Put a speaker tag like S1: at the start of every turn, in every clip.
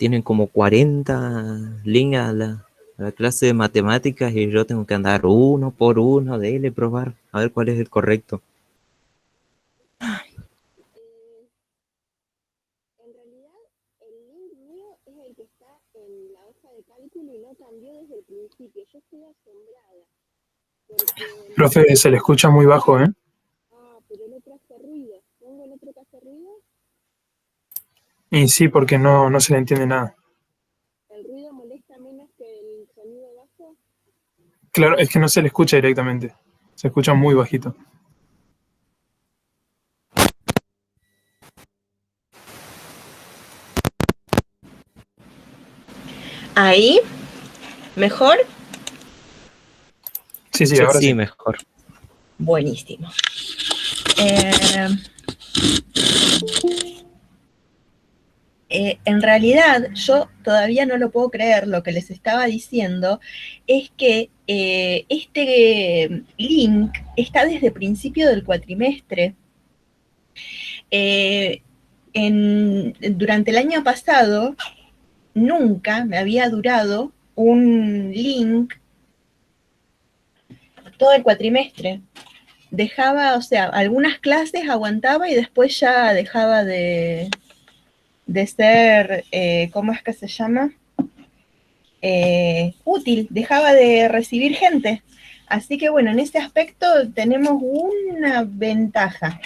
S1: tienen como 40 líneas la clase de matemáticas y yo tengo que andar uno por uno de él y probar a ver cuál es el correcto.
S2: En realidad, el link mío es el que está en la hoja de cálculo y no cambió desde el principio. Yo estoy asombrada. Porque...
S3: Profe, se le escucha muy bajo, ¿eh?
S2: Ah, pero el otro hace ruido. ¿Pongo el otro que hace ruido?
S3: Y sí, porque no se le entiende nada.
S2: ¿El ruido molesta menos que el sonido bajo?
S3: Claro, es que no se le escucha directamente. Se escucha muy bajito.
S4: Ahí, mejor.
S3: Sí, sí, ahora sí.
S1: Mejor.
S4: Buenísimo. En realidad, yo todavía no lo puedo creer. Lo que les estaba diciendo es que este link está desde principio del cuatrimestre. Durante el año pasado, nunca me había durado un link todo el cuatrimestre. Dejaba, o sea, algunas clases aguantaba y después ya dejaba de ser, ¿cómo es que se llama? Útil, dejaba de recibir gente. Así que bueno, en ese aspecto tenemos una ventaja.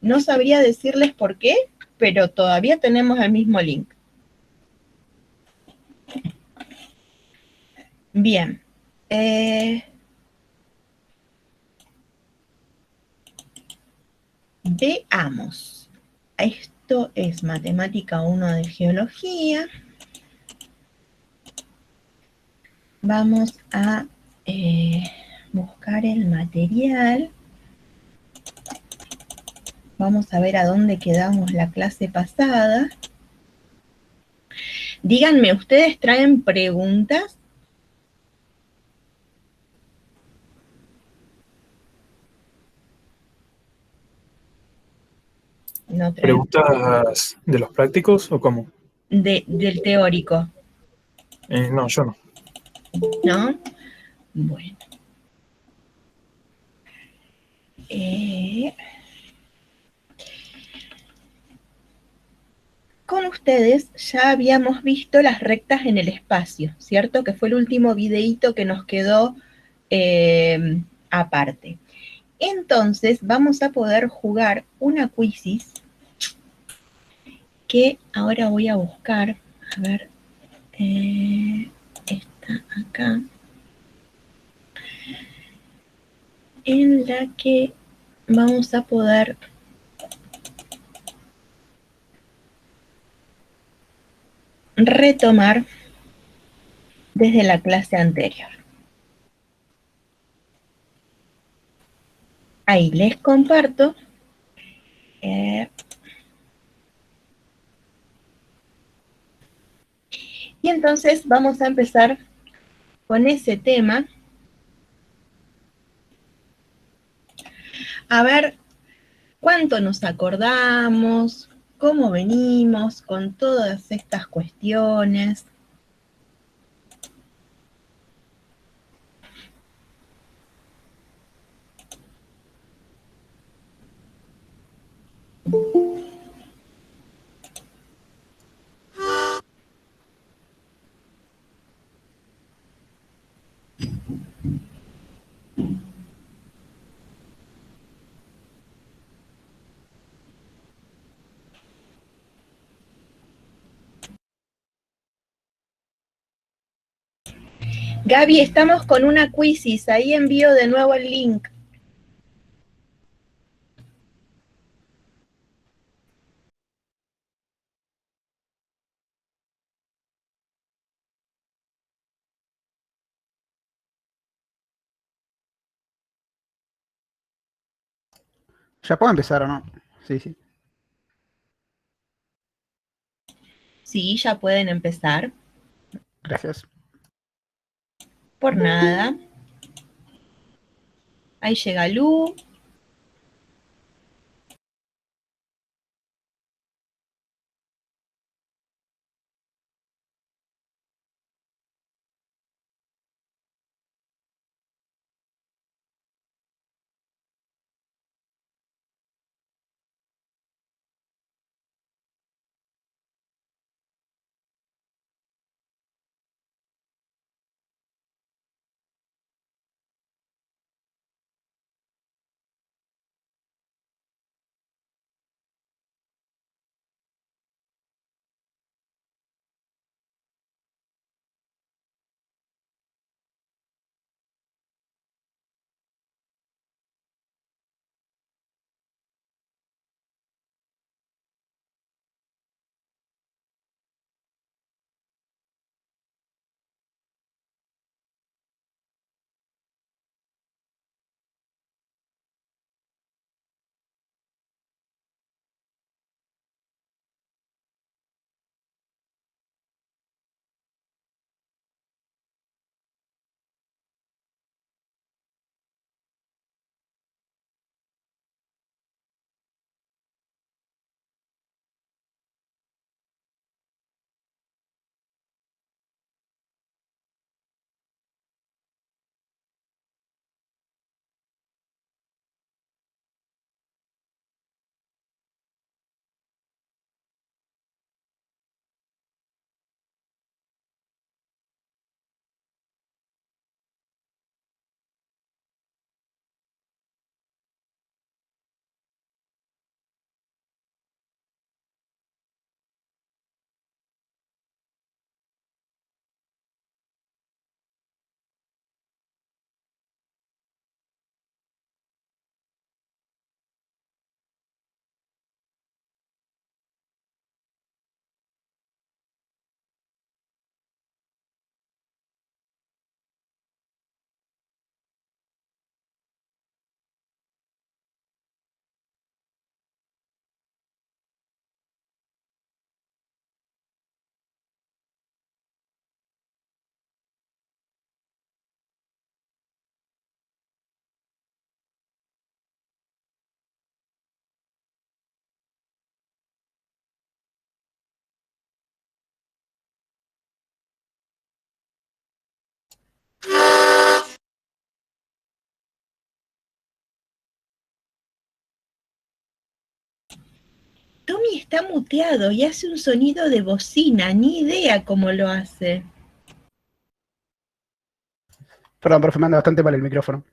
S4: No sabría decirles por qué, pero todavía tenemos el mismo link. Bien. Veamos. Esto es matemática 1 de geología. Vamos a buscar el material. Vamos a ver a dónde quedamos la clase pasada. Díganme, ¿ustedes traen preguntas? No traen.
S3: ¿Preguntas de los prácticos o cómo?
S4: Del teórico.
S3: No, yo no.
S4: ¿No? Bueno. Con ustedes ya habíamos visto las rectas en el espacio, ¿cierto? Que fue el último videíto que nos quedó aparte. Entonces vamos a poder jugar una quizzes que ahora voy a buscar. A ver, está acá. En la que vamos a poder retomar desde la clase anterior. Ahí les comparto. Y entonces vamos a empezar con ese tema. A ver cuánto nos acordamos, cómo venimos con todas estas cuestiones. Gaby, estamos con una quizzes, ahí envío de nuevo el link.
S5: ¿Ya puedo empezar o no? Sí, sí.
S4: Sí, ya pueden empezar.
S5: Gracias.
S4: Por nada. Ahí llega Lu. Tommy está muteado y hace un sonido de bocina, ni idea cómo lo hace.
S5: Perdón, profe, me anda bastante mal el micrófono.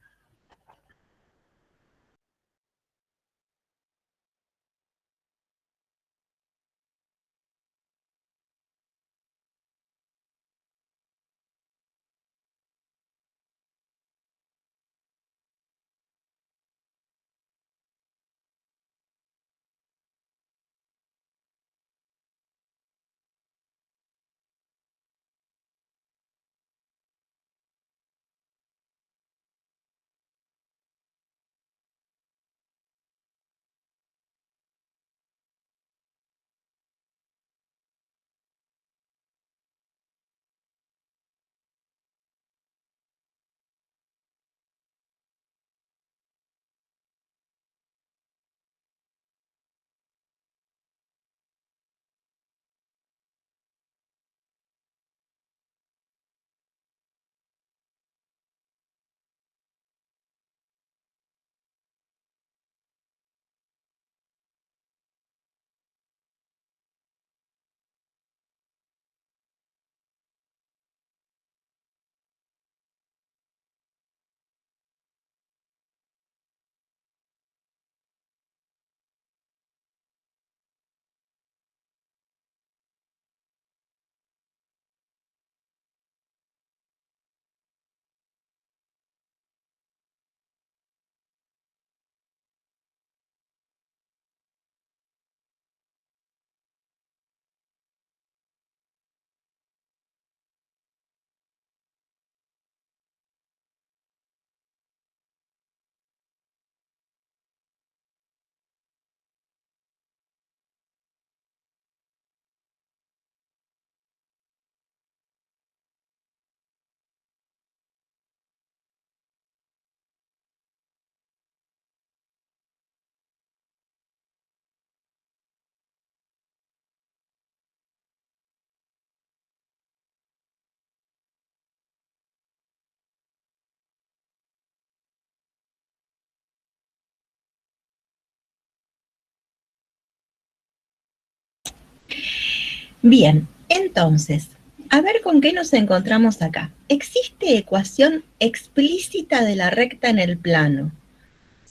S4: Bien, entonces, a ver con qué nos encontramos acá. ¿Existe ecuación explícita de la recta en el plano?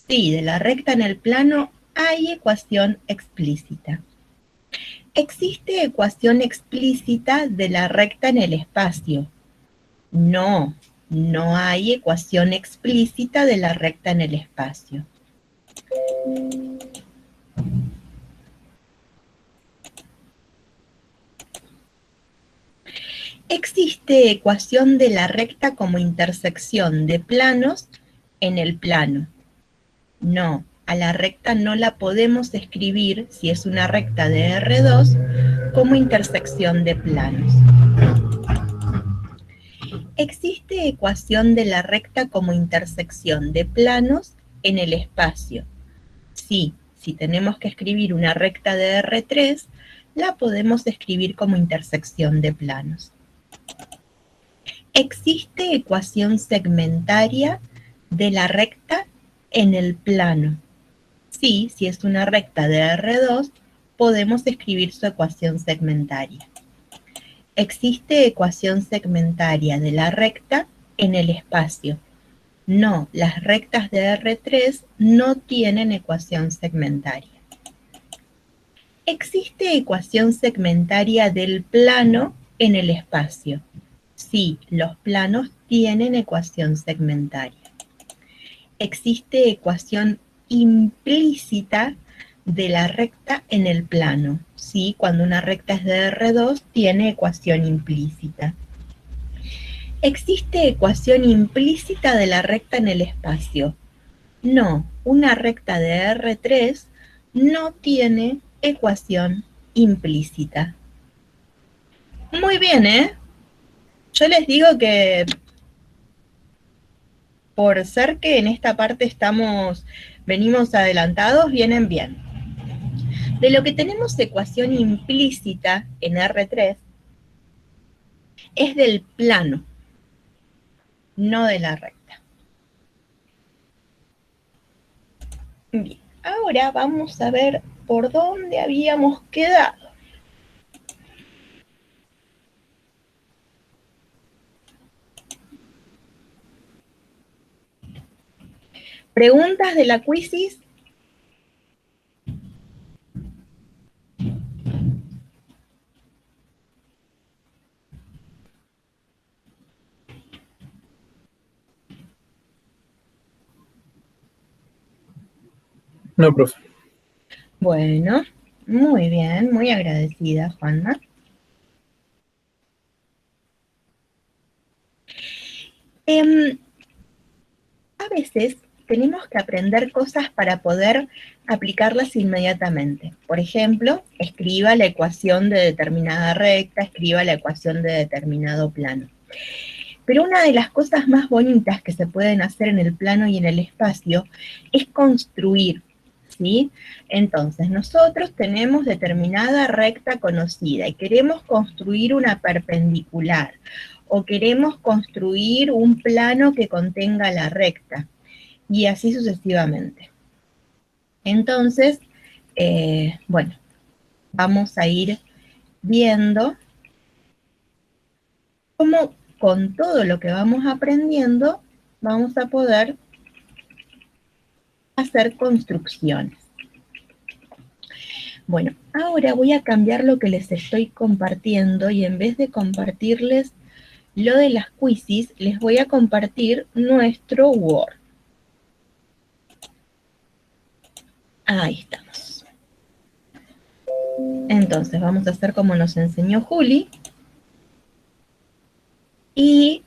S4: Sí, de la recta en el plano hay ecuación explícita. ¿Existe ecuación explícita de la recta en el espacio? No, no hay ecuación explícita de la recta en el espacio. Existe ecuación de la recta como intersección de planos en el plano. No, a la recta no la podemos escribir, si es una recta de R2, como intersección de planos. Existe ecuación de la recta como intersección de planos en el espacio. Sí, si tenemos que escribir una recta de R3, la podemos escribir como intersección de planos. Existe ecuación segmentaria de la recta en el plano. Sí, si es una recta de R2, podemos escribir su ecuación segmentaria. ¿Existe ecuación segmentaria de la recta en el espacio? No, las rectas de R3 no tienen ecuación segmentaria. ¿Existe ecuación segmentaria del plano en el espacio? Sí, los planos tienen ecuación segmentaria. Existe ecuación implícita de la recta en el plano. Sí, cuando una recta es de R2, tiene ecuación implícita. ¿Existe ecuación implícita de la recta en el espacio? No, una recta de R3 no tiene ecuación implícita. Muy bien, ¿eh? Yo les digo que por ser que en esta parte venimos adelantados, vienen bien. De lo que tenemos ecuación implícita en R3 es del plano, no de la recta. Bien, ahora vamos a ver por dónde habíamos quedado. ¿Preguntas de la quizzes?
S3: No, profe.
S4: Bueno, muy bien, muy agradecida, Juanma. A veces tenemos que aprender cosas para poder aplicarlas inmediatamente. Por ejemplo, escriba la ecuación de determinada recta, escriba la ecuación de determinado plano. Pero una de las cosas más bonitas que se pueden hacer en el plano y en el espacio es construir, ¿sí? Entonces, nosotros tenemos determinada recta conocida y queremos construir una perpendicular o queremos construir un plano que contenga la recta y así sucesivamente. Entonces, bueno, vamos a ir viendo cómo con todo lo que vamos aprendiendo vamos a poder hacer construcciones. Bueno, ahora voy a cambiar lo que les estoy compartiendo y en vez de compartirles lo de las quizzes, les voy a compartir nuestro Word. Ahí estamos. Entonces vamos a hacer como nos enseñó Juli. Y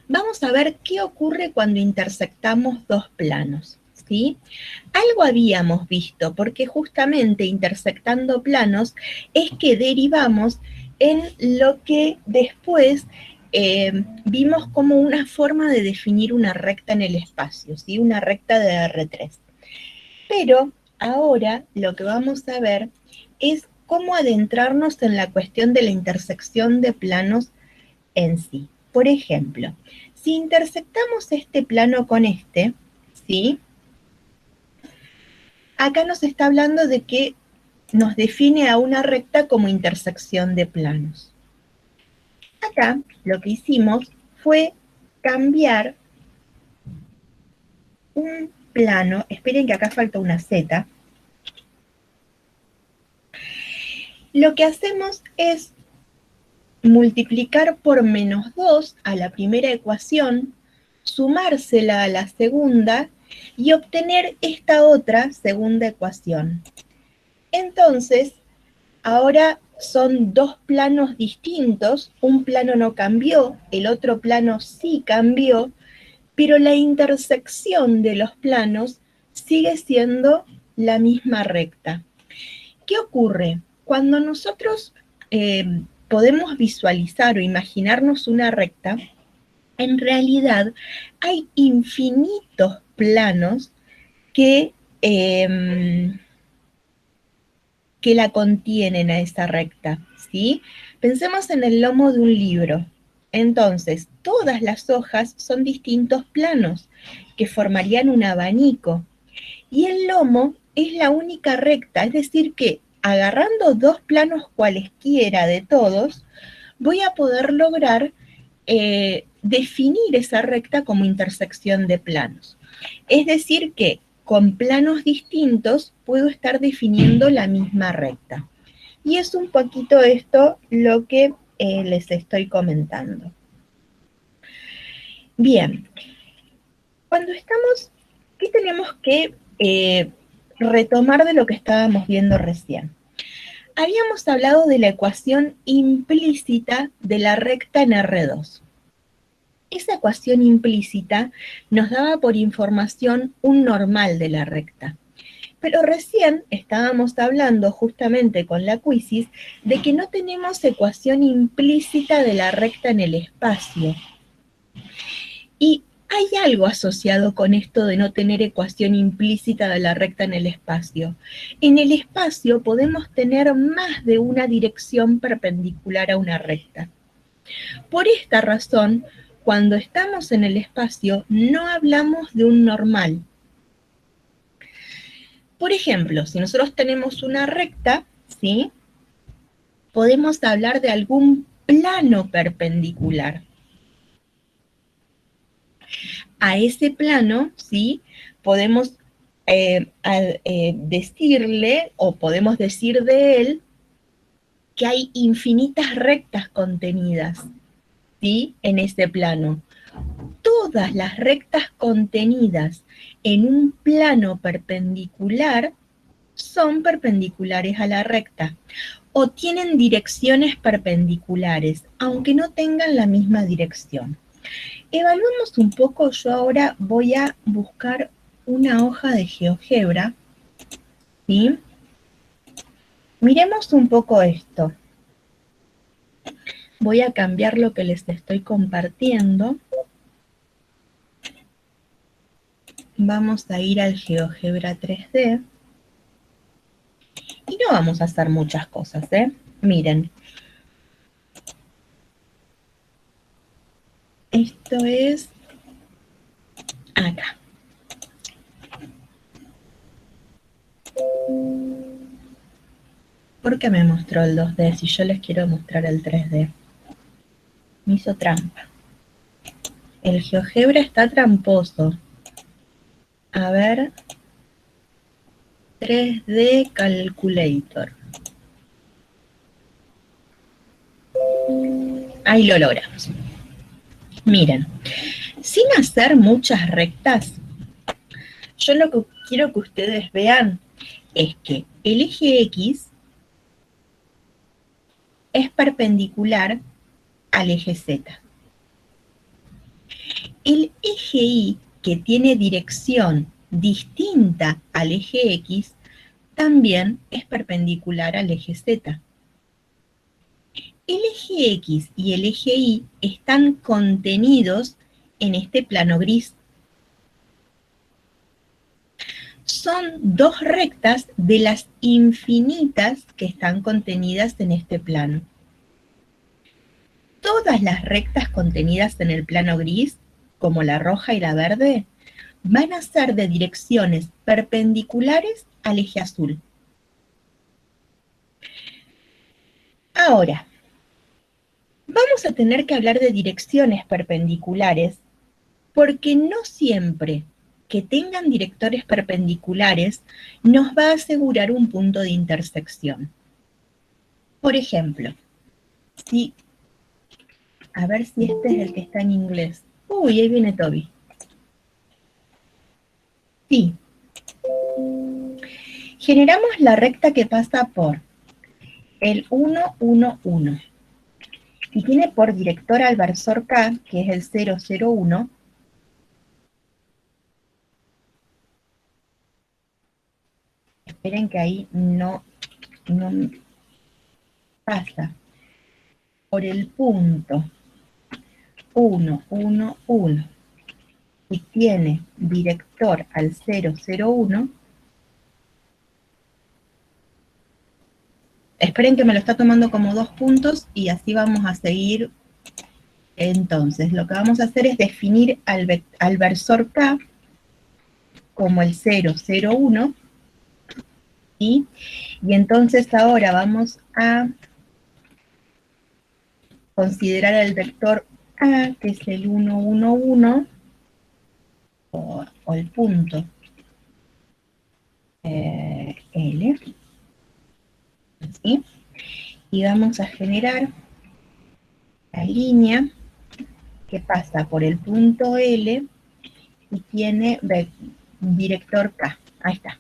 S4: vamos a ver qué ocurre cuando intersectamos dos planos, ¿sí? Algo habíamos visto, porque justamente intersectando planos es que derivamos en lo que después vimos como una forma de definir una recta en el espacio, ¿sí? Una recta de R3. Pero ahora lo que vamos a ver es cómo adentrarnos en la cuestión de la intersección de planos en sí. Por ejemplo, si intersectamos este plano con este, ¿sí? Acá nos está hablando de que nos define a una recta como intersección de planos. Acá lo que hicimos fue cambiar un plano, esperen que acá falta una Z. Lo que hacemos es multiplicar por -2 a la primera ecuación, sumársela a la segunda y obtener esta otra segunda ecuación. Entonces, ahora son dos planos distintos, un plano no cambió, el otro plano sí cambió, pero la intersección de los planos sigue siendo la misma recta. ¿Qué ocurre? Cuando nosotros podemos visualizar o imaginarnos una recta, en realidad hay infinitos planos que la contienen a esa recta, ¿sí? Pensemos en el lomo de un libro. Entonces, todas las hojas son distintos planos que formarían un abanico. Y el lomo es la única recta, es decir que agarrando dos planos cualesquiera de todos, voy a poder lograr definir esa recta como intersección de planos. Es decir que con planos distintos puedo estar definiendo la misma recta. Y es un poquito esto lo que les estoy comentando. Bien, cuando estamos, ¿qué tenemos que retomar de lo que estábamos viendo recién? Habíamos hablado de la ecuación implícita de la recta en R2. Esa ecuación implícita nos daba por información un normal de la recta. Pero recién estábamos hablando justamente con la quizzes de que no tenemos ecuación implícita de la recta en el espacio. Y hay algo asociado con esto de no tener ecuación implícita de la recta en el espacio. En el espacio podemos tener más de una dirección perpendicular a una recta. Por esta razón, cuando estamos en el espacio, no hablamos de un normal. Por ejemplo, si nosotros tenemos una recta, ¿sí? Podemos hablar de algún plano perpendicular. A ese plano, ¿sí? Podemos decirle, o podemos decir de él, que hay infinitas rectas contenidas, ¿sí? En ese plano. Todas las rectas contenidas en un plano perpendicular son perpendiculares a la recta o tienen direcciones perpendiculares, aunque no tengan la misma dirección. Evaluemos un poco. Yo ahora voy a buscar una hoja de GeoGebra, ¿sí? Miremos un poco esto. Voy a cambiar lo que les estoy compartiendo. Vamos a ir al GeoGebra 3D. Y no vamos a hacer muchas cosas, ¿eh? Miren. Esto es acá. ¿Por qué me mostró el 2D si yo les quiero mostrar el 3D? Me hizo trampa. El GeoGebra está tramposo. A ver. 3D Calculator. Ahí lo logramos. Miren, sin hacer muchas rectas, yo lo que quiero que ustedes vean es que el eje X es perpendicular al eje Z. El eje Y, que tiene dirección distinta al eje X, también es perpendicular al eje Z. El eje X y el eje Y están contenidos en este plano gris. Son dos rectas de las infinitas que están contenidas en este plano. Todas las rectas contenidas en el plano gris, como la roja y la verde, van a ser de direcciones perpendiculares al eje azul. Ahora, vamos a tener que hablar de direcciones perpendiculares porque no siempre que tengan directores perpendiculares nos va a asegurar un punto de intersección. Por ejemplo, si, a ver si este es el que está en inglés. Uy, ahí viene Toby. Sí. Generamos la recta que pasa por el 1, 1, 1. Y tiene por director al versor K, que es el 0, 0, 1. Esperen que ahí no pasa. Por el punto 1, 1, 1. Y tiene director al 0, 0, 1. Esperen que me lo está tomando como 2 puntos y así vamos a seguir. Entonces, lo que vamos a hacer es definir al versor K como el 0, 0, 1. ¿Sí? Y entonces ahora vamos a considerar el vector A, que es el 1, 1, 1, o el punto L. ¿Sí? Y vamos a generar la línea que pasa por el punto L y tiene director K. Ahí está.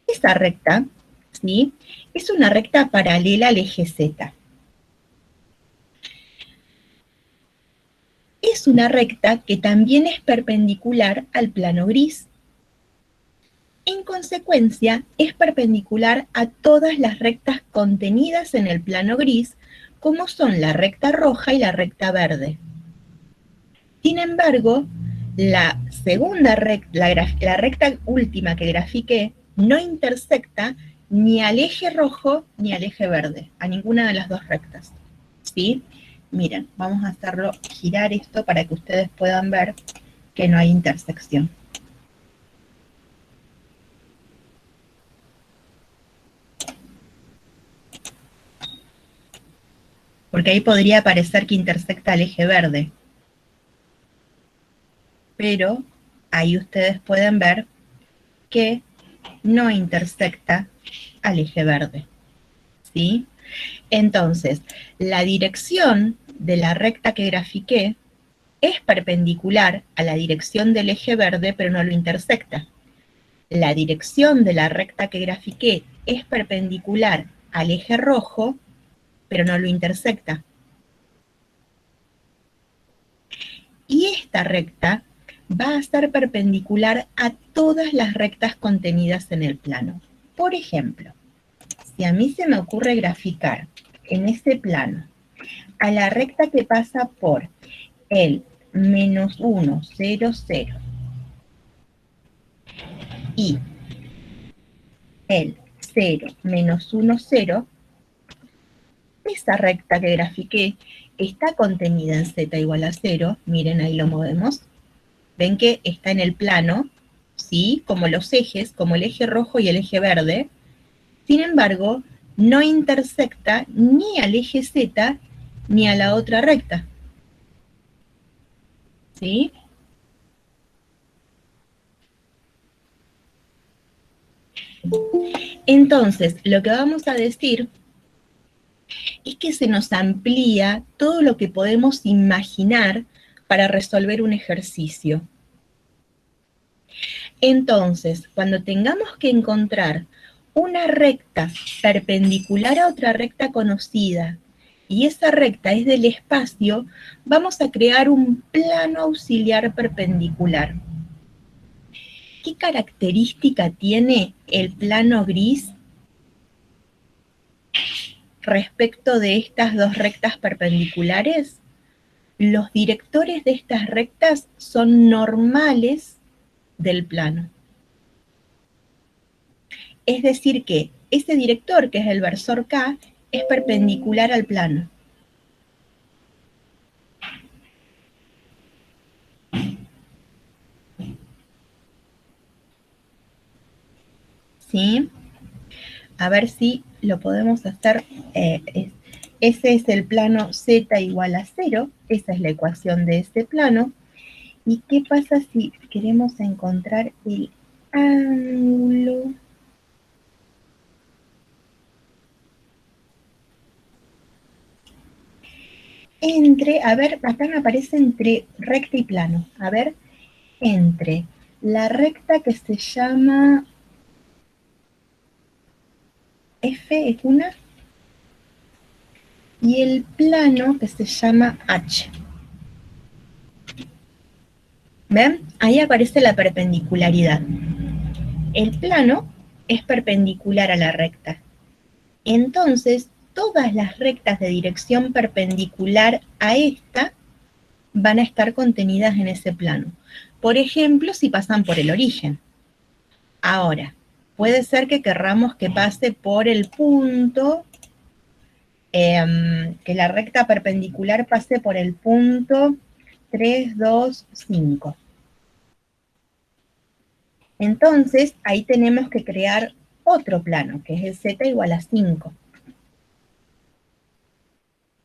S4: Esa recta, ¿sí? Es una recta paralela al eje Z. Es una recta que también es perpendicular al plano gris. En consecuencia, es perpendicular a todas las rectas contenidas en el plano gris, como son la recta roja y la recta verde. Sin embargo, la segunda recta, la recta última que grafiqué, no intersecta ni al eje rojo ni al eje verde, a ninguna de las dos rectas, ¿sí? Miren, vamos a hacerlo girar esto para que ustedes puedan ver que no hay intersección. Porque ahí podría parecer que intersecta el eje verde. Pero ahí ustedes pueden ver que no intersecta al eje verde. ¿Sí? Entonces, la dirección de la recta que grafiqué es perpendicular a la dirección del eje verde, pero no lo intersecta. La dirección de la recta que grafiqué es perpendicular al eje rojo, pero no lo intersecta. Y esta recta va a ser perpendicular a todas las rectas contenidas en el plano. Por ejemplo, si a mí se me ocurre graficar en ese plano a la recta que pasa por el -1, 0, 0 y el 0, -1, 0, esa recta que grafiqué está contenida en z igual a 0, miren ahí lo movemos, ven que está en el plano, ¿sí? Como los ejes, como el eje rojo y el eje verde, sin embargo, no intersecta ni al eje z ni a la otra recta, ¿sí? Entonces, lo que vamos a decir es que se nos amplía todo lo que podemos imaginar para resolver un ejercicio. Entonces, cuando tengamos que encontrar una recta perpendicular a otra recta conocida, y esa recta es del espacio, vamos a crear un plano auxiliar perpendicular. ¿Qué característica tiene el plano gris respecto de estas dos rectas perpendiculares? Los directores de estas rectas son normales del plano. Es decir que ese director, que es el versor K, es perpendicular al plano. ¿Sí? A ver si lo podemos hacer. Ese es el plano z igual a 0. Esa es la ecuación de este plano. ¿Y qué pasa si queremos encontrar el ángulo? Entre, a ver, acá me aparece entre recta y plano. A ver, entre la recta que se llama F, es una, y el plano que se llama H. ¿Ven? Ahí aparece la perpendicularidad. El plano es perpendicular a la recta. Entonces, todas las rectas de dirección perpendicular a esta van a estar contenidas en ese plano. Por ejemplo, si pasan por el origen. Ahora, puede ser que querramos que pase por el punto, que la recta perpendicular pase por el punto 3, 2, 5. Entonces, ahí tenemos que crear otro plano, que es el z igual a 5.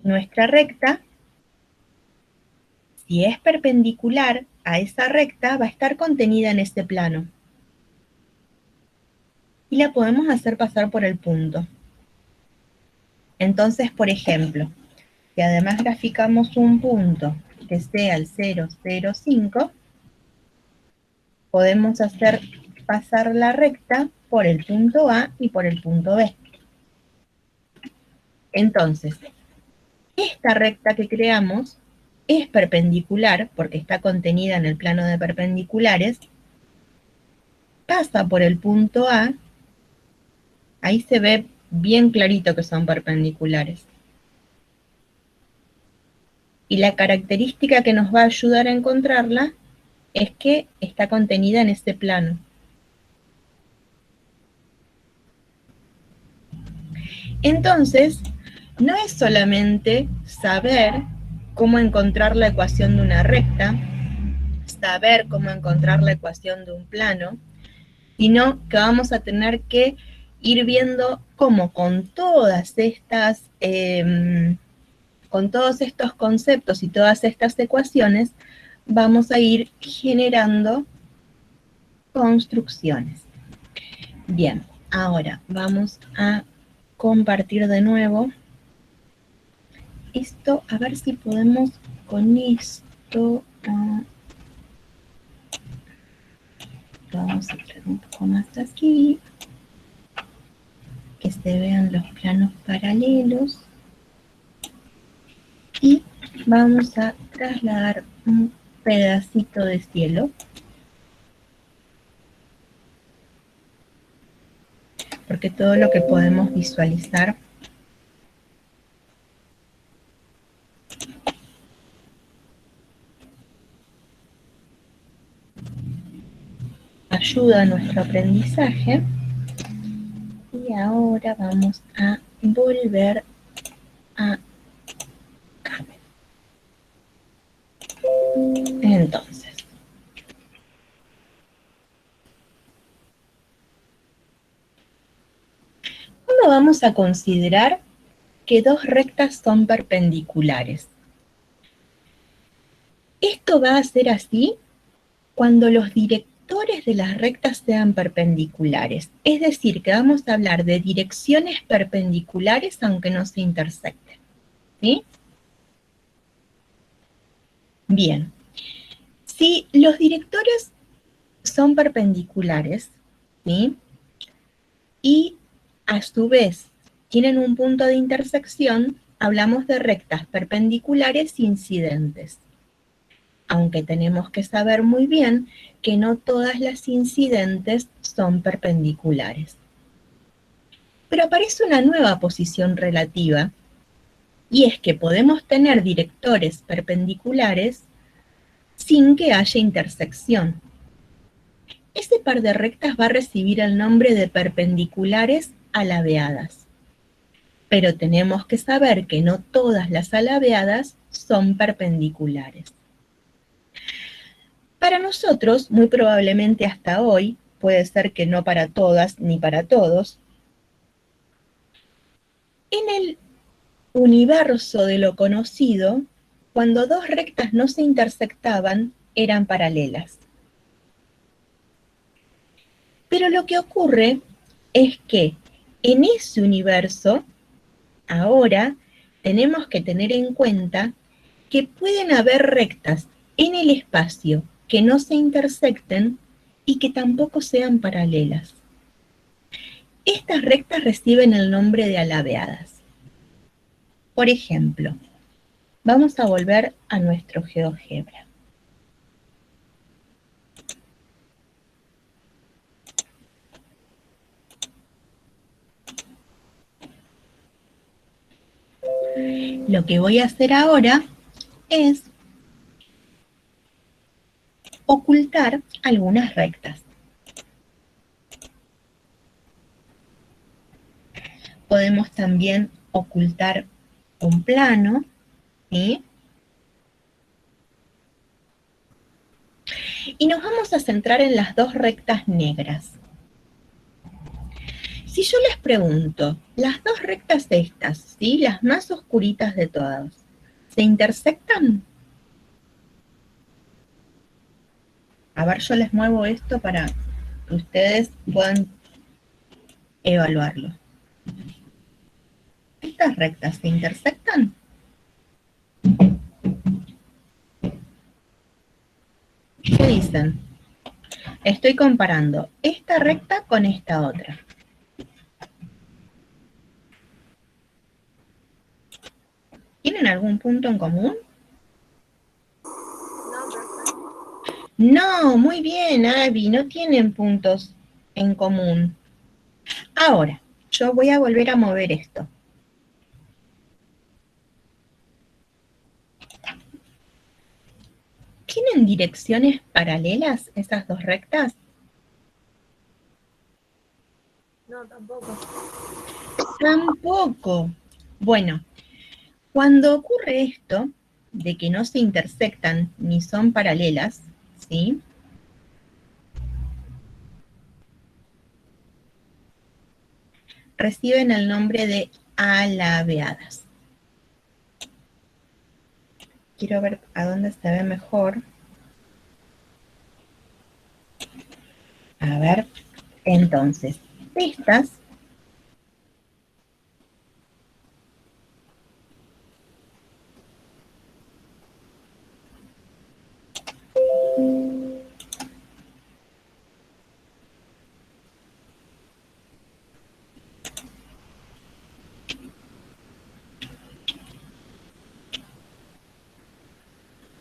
S4: Nuestra recta, si es perpendicular a esa recta, va a estar contenida en este plano. Y la podemos hacer pasar por el punto. Entonces, por ejemplo, si además graficamos un punto que sea el 0, 0, 5, podemos hacer pasar la recta por el punto A y por el punto B. Entonces, esta recta que creamos es perpendicular, porque está contenida en el plano de perpendiculares, pasa por el punto A, ahí se ve bien clarito que son perpendiculares. Y la característica que nos va a ayudar a encontrarla es que está contenida en este plano. Entonces, no es solamente saber cómo encontrar la ecuación de una recta, saber cómo encontrar la ecuación de un plano, sino que vamos a tener que ir viendo cómo con todas estas, con todos estos conceptos y todas estas ecuaciones, vamos a ir generando construcciones. Bien, ahora vamos a compartir de nuevo esto, a ver si podemos con esto. Vamos a traer un poco más aquí, que se vean los planos paralelos. Y vamos a trasladar un pedacito de cielo. Porque todo lo que podemos visualizar ayuda a nuestro aprendizaje. Y ahora vamos a volver a Carmen. Entonces, ¿cuándo vamos a considerar que dos rectas son perpendiculares? Esto va a ser así cuando los directores de las rectas sean perpendiculares. Es decir, que vamos a hablar de direcciones perpendiculares aunque no se intersecten. ¿Sí? Bien. Si los directores son perpendiculares, ¿sí? Y a su vez tienen un punto de intersección, hablamos de rectas perpendiculares incidentes. Aunque tenemos que saber muy bien que no todas las incidentes son perpendiculares. Pero aparece una nueva posición relativa, y es que podemos tener directores perpendiculares sin que haya intersección. Ese par de rectas va a recibir el nombre de perpendiculares alabeadas. Pero tenemos que saber que no todas las alabeadas son perpendiculares. Para nosotros, muy probablemente hasta hoy, puede ser que no para todas ni para todos, en el universo de lo conocido, cuando dos rectas no se intersectaban, eran paralelas. Pero lo que ocurre es que en ese universo, ahora tenemos que tener en cuenta que pueden haber rectas en el espacio que no se intersecten y que tampoco sean paralelas. Estas rectas reciben el nombre de alabeadas. Por ejemplo, vamos a volver a nuestro GeoGebra. Lo que voy a hacer ahora es ocultar algunas rectas. Podemos también ocultar un plano, ¿sí? Y nos vamos a centrar en las dos rectas negras. Si yo les pregunto, las dos rectas estas, ¿sí? Las más oscuritas de todas, ¿se intersectan? A ver, yo les muevo esto para que ustedes puedan evaluarlo. ¿Estas rectas se intersectan? ¿Qué dicen? Estoy comparando esta recta con esta otra. ¿Tienen algún punto en común? No, muy bien, Abby, no tienen puntos en común. Ahora, yo voy a volver a mover esto. ¿Tienen direcciones paralelas esas dos rectas?
S2: No, tampoco.
S4: Tampoco. Bueno, cuando ocurre esto, de que no se intersectan ni son paralelas, ¿sí? Reciben el nombre de alabeadas. Quiero ver a dónde se ve mejor. A ver, entonces, estas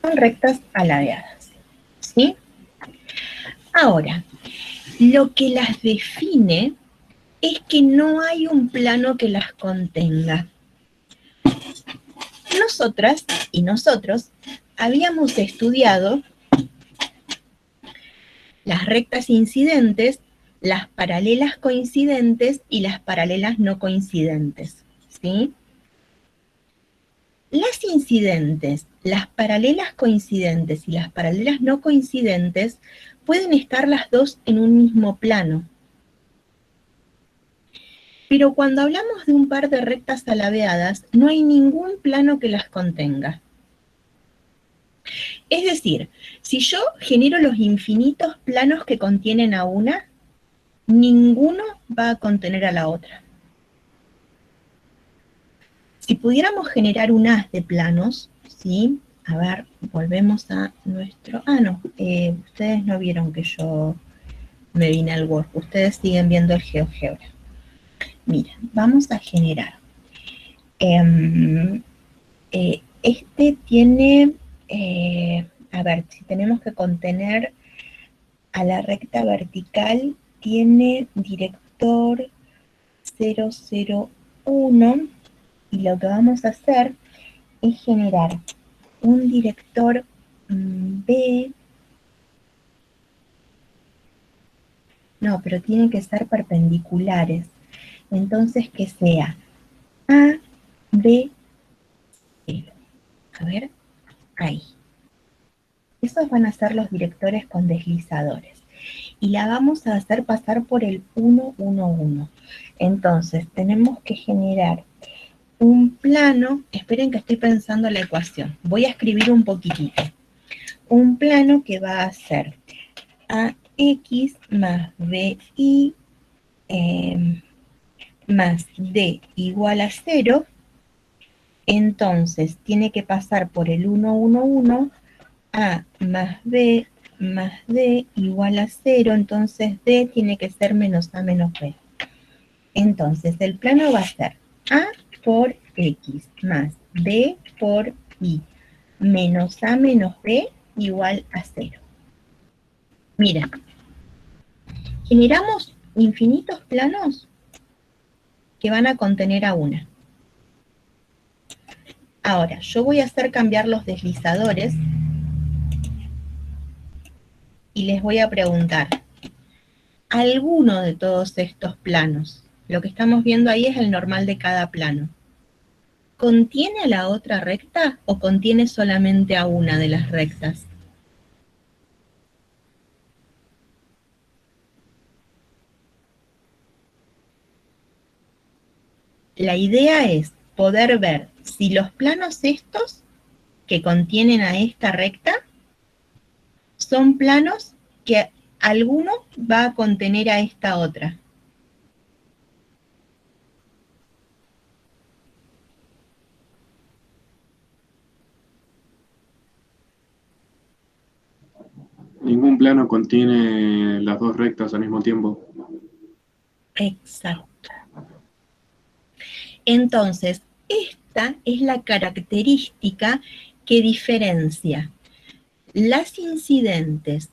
S4: son rectas alabeadas, ¿sí? Ahora, lo que las define es que no hay un plano que las contenga. Nosotras y nosotros habíamos estudiado las rectas incidentes, las paralelas coincidentes y las paralelas no coincidentes, ¿sí? Las incidentes, las paralelas coincidentes y las paralelas no coincidentes pueden estar las dos en un mismo plano. Pero cuando hablamos de un par de rectas alabeadas, no hay ningún plano que las contenga. Es decir, si yo genero los infinitos planos que contienen a una, ninguno va a contener a la otra. Si pudiéramos generar un haz de planos, ¿sí? A ver, volvemos a nuestro... no, ustedes no vieron que yo me vine al Word, ustedes siguen viendo el GeoGebra. Mira, vamos a generar. Este tiene, a ver, si tenemos que contener a la recta vertical, tiene director 001, y lo que vamos a hacer es generar un director B. No, pero tienen que ser perpendiculares. Entonces que sea A, B, C. A ver, ahí. Esos van a ser los directores con deslizadores. Y la vamos a hacer pasar por el 111. Entonces, tenemos que generar un plano. Esperen que estoy pensando la ecuación. Voy a escribir un poquitito. Un plano que va a ser AX más BY más D igual a 0. Entonces, tiene que pasar por el 111. A más B más D igual a 0, entonces D tiene que ser menos A menos B. Entonces, el plano va a ser A por X más B por Y menos A menos B igual a 0. Mira, generamos infinitos planos que van a contener a una. Ahora, yo voy a hacer cambiar los deslizadores y les voy a preguntar, ¿alguno de todos estos planos, lo que estamos viendo ahí es el normal de cada plano, contiene a la otra recta o contiene solamente a una de las rectas? La idea es poder ver si los planos estos que contienen a esta recta son planos que alguno va a contener a esta otra.
S6: Ningún plano contiene las dos rectas al mismo tiempo.
S4: Exacto. Entonces, esta es la característica que diferencia las incidentes,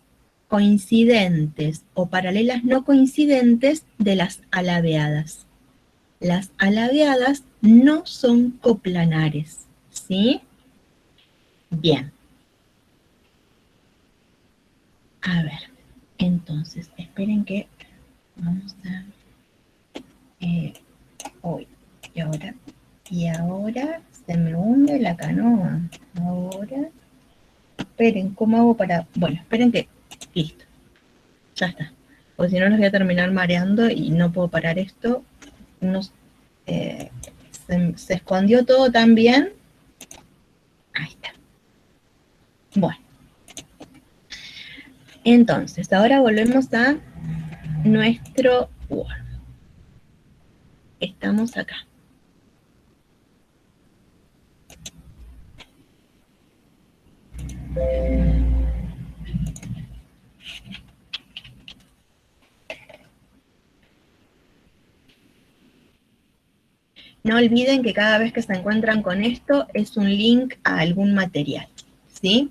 S4: coincidentes o paralelas no coincidentes de las alabeadas. Las alabeadas no son coplanares, ¿sí? Bien. A ver, entonces, esperen que vamos a... y ahora se me hunde la canoa. ahora. Esperen, ¿cómo hago para...? Bueno, esperen que... Listo. Ya está. Porque si no los voy a terminar mareando y no puedo parar esto. No, se escondió todo tan bien. Ahí está. Bueno. Entonces, ahora volvemos a nuestro Word. Estamos acá. No olviden que cada vez que se encuentran con esto es un link a algún material, ¿sí?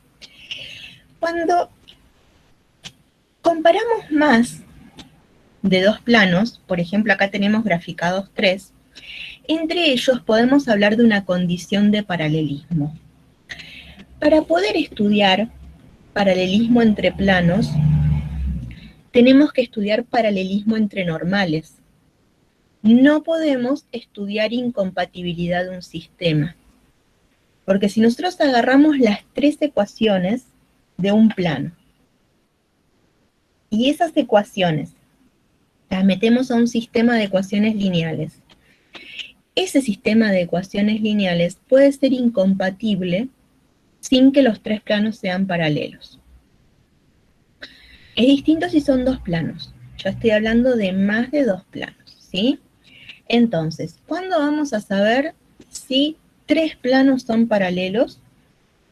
S4: Cuando comparamos más de dos planos, por ejemplo, acá tenemos graficados 3, entre ellos podemos hablar de una condición de paralelismo. Para poder estudiar paralelismo entre planos, tenemos que estudiar paralelismo entre normales. No podemos estudiar incompatibilidad de un sistema, porque si nosotros agarramos las 3 ecuaciones de un plano, y esas ecuaciones las metemos a un sistema de ecuaciones lineales, ese sistema de ecuaciones lineales puede ser incompatible sin que los 3 planos sean paralelos. Es distinto si son 2 planos. Yo estoy hablando de más de 2 planos, ¿sí? Entonces, ¿cuándo vamos a saber si 3 planos son paralelos?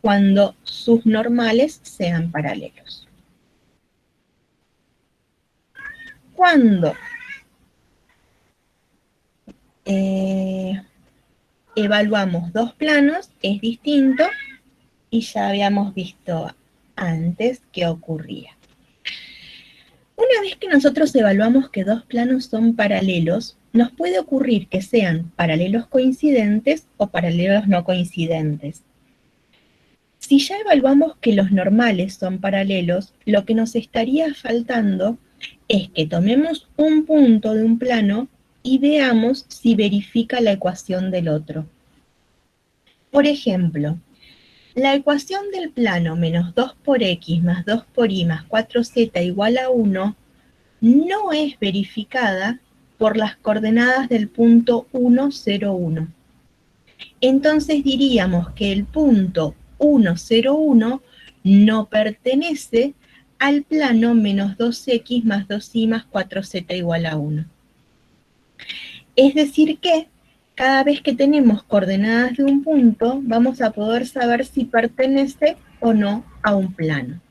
S4: Cuando sus normales sean paralelos. Cuando evaluamos 2 planos es distinto y ya habíamos visto antes qué ocurría. Una vez que nosotros evaluamos que 2 planos son paralelos, nos puede ocurrir que sean paralelos coincidentes o paralelos no coincidentes. Si ya evaluamos que los normales son paralelos, lo que nos estaría faltando es que tomemos un punto de un plano y veamos si verifica la ecuación del otro. Por ejemplo, la ecuación del plano menos 2 por x más 2 por y más 4z igual a 1 no es verificada por las coordenadas del punto 1, 0, 1. Entonces diríamos que el punto 1, 0, 1 no pertenece al plano menos 2x más 2y más 4z igual a 1. Es decir que cada vez que tenemos coordenadas de un punto, vamos a poder saber si pertenece o no a un plano.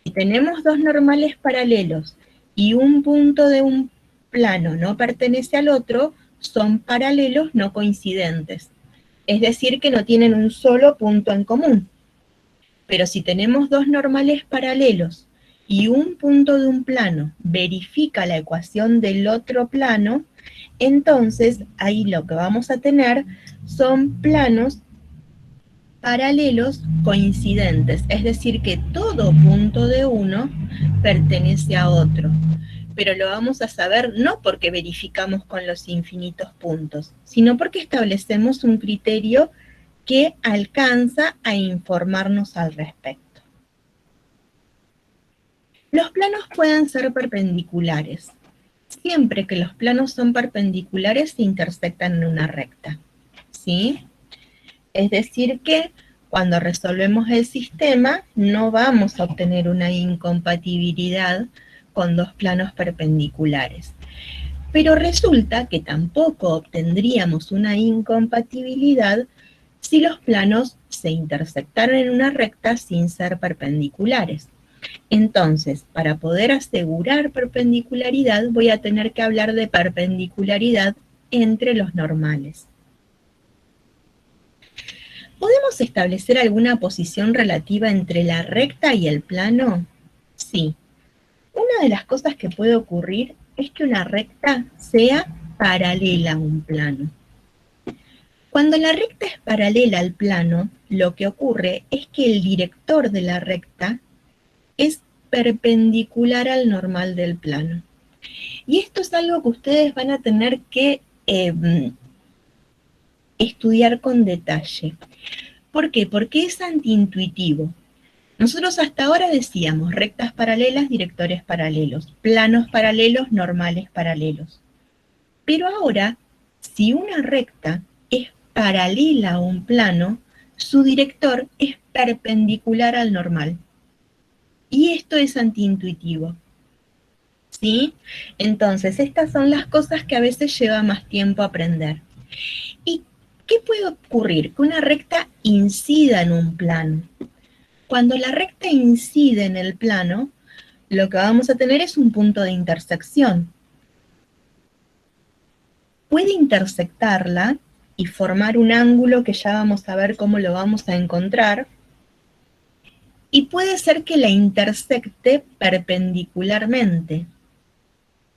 S4: Si tenemos 2 normales paralelos y un punto de un plano no pertenece al otro, son paralelos no coincidentes. Es decir, que no tienen un solo punto en común. Pero si tenemos 2 normales paralelos y un punto de un plano verifica la ecuación del otro plano, entonces ahí lo que vamos a tener son planos paralelos coincidentes, es decir que todo punto de uno pertenece a otro, pero lo vamos a saber no porque verificamos con los infinitos puntos, sino porque establecemos un criterio que alcanza a informarnos al respecto. Los planos pueden ser perpendiculares. Siempre que los planos son perpendiculares se intersectan en una recta, ¿sí? Es decir que cuando resolvemos el sistema no vamos a obtener una incompatibilidad con 2 planos perpendiculares. Pero resulta que tampoco obtendríamos una incompatibilidad si los planos se intersectaran en una recta sin ser perpendiculares. Entonces, para poder asegurar perpendicularidad, voy a tener que hablar de perpendicularidad entre los normales. ¿Podemos establecer alguna posición relativa entre la recta y el plano? Sí. Una de las cosas que puede ocurrir es que una recta sea paralela a un plano. Cuando la recta es paralela al plano, lo que ocurre es que el director de la recta es perpendicular al normal del plano. Y esto es algo que ustedes van a tener que estudiar con detalle. ¿Por qué? Porque es antiintuitivo. Nosotros hasta ahora decíamos rectas paralelas, directores paralelos, planos paralelos, normales paralelos. Pero ahora, si una recta es paralela a un plano, su director es perpendicular al normal. Y esto es antiintuitivo. ¿Sí? Entonces, estas son las cosas que a veces lleva más tiempo aprender. ¿Y qué puede ocurrir? Que una recta incida en un plano. Cuando la recta incide en el plano, lo que vamos a tener es un punto de intersección. Puede intersectarla y formar un ángulo que ya vamos a ver cómo lo vamos a encontrar, y puede ser que la intersecte perpendicularmente.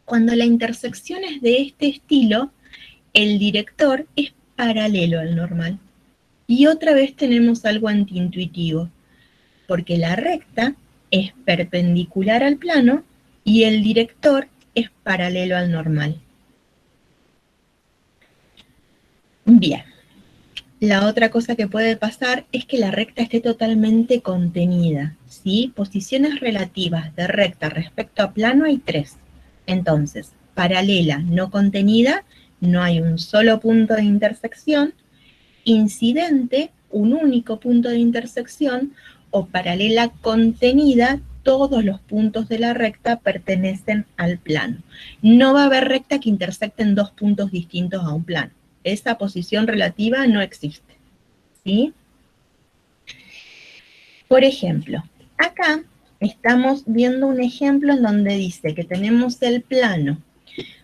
S4: Cuando la intersección es de este estilo, el director es paralelo al normal. Y otra vez tenemos algo antiintuitivo, porque la recta es perpendicular al plano y el director es paralelo al normal. Bien, la otra cosa que puede pasar es que la recta esté totalmente contenida, ¿sí? Posiciones relativas de recta respecto a plano hay 3. Entonces, paralela, no contenida, no hay un solo punto de intersección. Incidente, un único punto de intersección, o paralela contenida, todos los puntos de la recta pertenecen al plano. No va a haber recta que intersecten 2 puntos distintos a un plano. Esa posición relativa no existe, ¿sí? Por ejemplo, acá estamos viendo un ejemplo en donde dice que tenemos el plano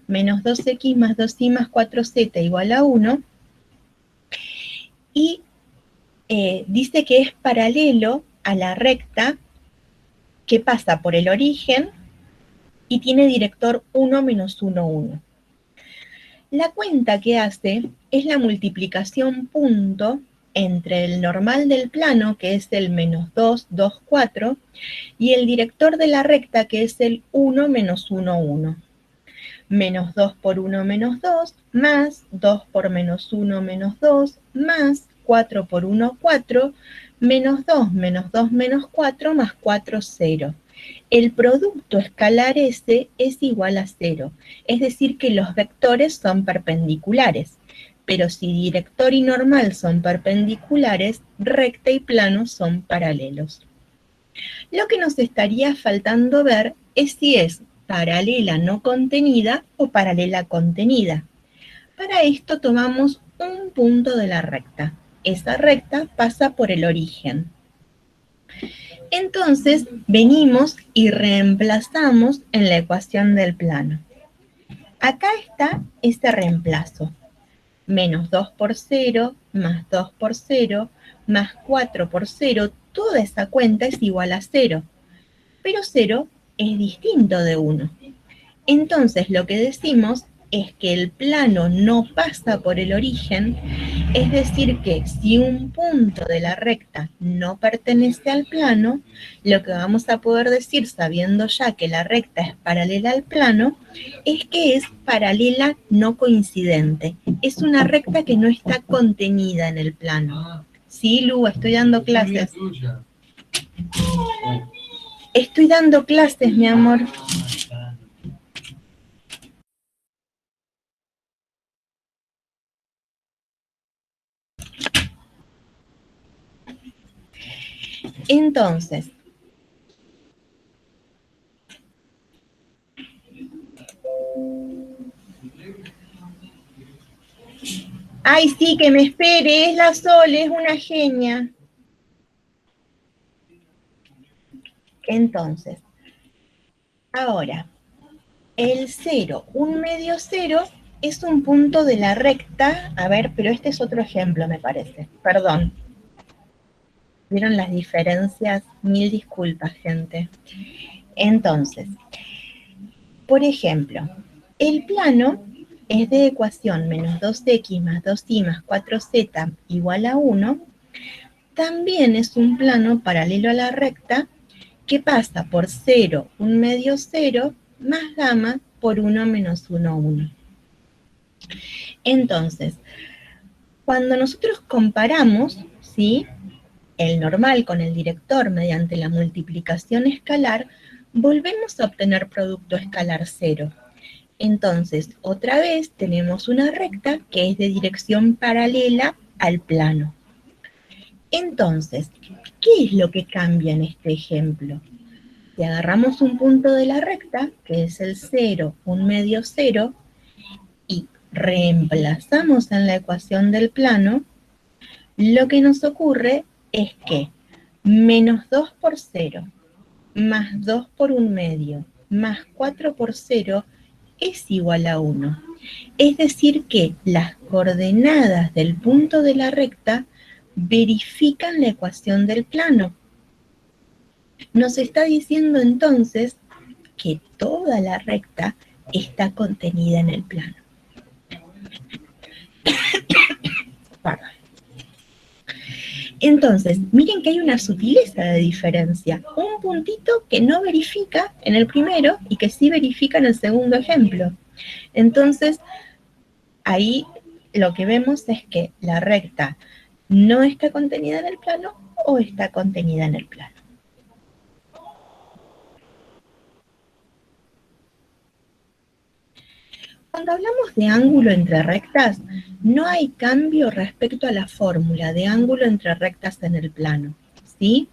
S4: menos 2x más 2y más 4z igual a 1, y dice que es paralelo a la recta que pasa por el origen y tiene director 1, menos 1, 1. La cuenta que hace es la multiplicación punto entre el normal del plano, que es el menos 2, 2, 4, y el director de la recta, que es el 1, menos 1, 1. Menos 2 por 1, menos 2, más 2 por menos 1, menos 2, más 4 por 1, 4, menos 2, menos 4, más 4, 0. El producto escalar S es igual a 0, es decir que los vectores son perpendiculares, pero si director y normal son perpendiculares, recta y plano son paralelos. Lo que nos estaría faltando ver es si es paralela no contenida o paralela contenida. Para esto tomamos un punto de la recta. Esa recta pasa por el origen. Entonces, venimos y reemplazamos en la ecuación del plano. Acá está este reemplazo. Menos 2 por 0, más 2 por 0, más 4 por 0, toda esa cuenta es igual a 0. Pero 0 es distinto de 1. Entonces, lo que decimos es que el plano no pasa por el origen, es decir que si un punto de la recta no pertenece al plano, lo que vamos a poder decir, sabiendo ya que la recta es paralela al plano, es que es paralela no coincidente. Es una recta que no está contenida en el plano. Sí, Lu, estoy dando clases. Estoy dando clases, mi amor. Entonces, ay, sí, que me espere, es la Sol, es una genia. Entonces, ahora, el 0, un medio 0, es un punto de la recta. A ver, pero este es otro ejemplo, me parece. Perdón. ¿Vieron las diferencias? Mil disculpas, gente. Entonces, por ejemplo, el plano es de ecuación menos 2x más 2y más 4z igual a 1. También es un plano paralelo a la recta que pasa por 0, un medio 0, más gamma por 1 menos 1, 1. Entonces, cuando nosotros comparamos, ¿sí?, el normal con el director mediante la multiplicación escalar, volvemos a obtener producto escalar 0. Entonces, otra vez tenemos una recta que es de dirección paralela al plano. Entonces, ¿qué es lo que cambia en este ejemplo? Si agarramos un punto de la recta, que es el 0, un medio 0, y reemplazamos en la ecuación del plano, lo que nos ocurre es que menos 2 por 0, más 2 por un medio, más 4 por 0, es igual a 1. Es decir que las coordenadas del punto de la recta verifican la ecuación del plano. Nos está diciendo entonces que toda la recta está contenida en el plano. Perdón. Entonces, miren que hay una sutileza de diferencia. Un puntito que no verifica en el primero y que sí verifica en el segundo ejemplo. Entonces, ahí lo que vemos es que la recta no está contenida en el plano o está contenida en el plano. Cuando hablamos de ángulo entre rectas, no hay cambio respecto a la fórmula de ángulo entre rectas en el plano, ¿sí?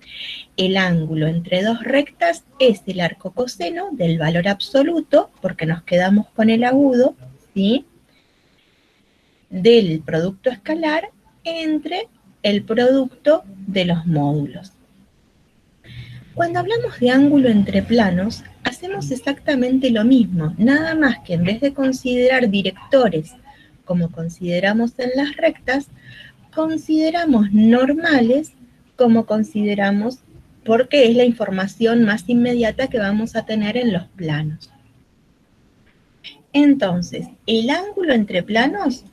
S4: El ángulo entre dos rectas es el arco coseno del valor absoluto, porque nos quedamos con el agudo, ¿sí? Del producto escalar entre el producto de los módulos. Cuando hablamos de ángulo entre planos, hacemos exactamente lo mismo, nada más que en vez de considerar directores como consideramos en las rectas, consideramos normales como consideramos porque es la información más inmediata que vamos a tener en los planos. Entonces, el ángulo entre planos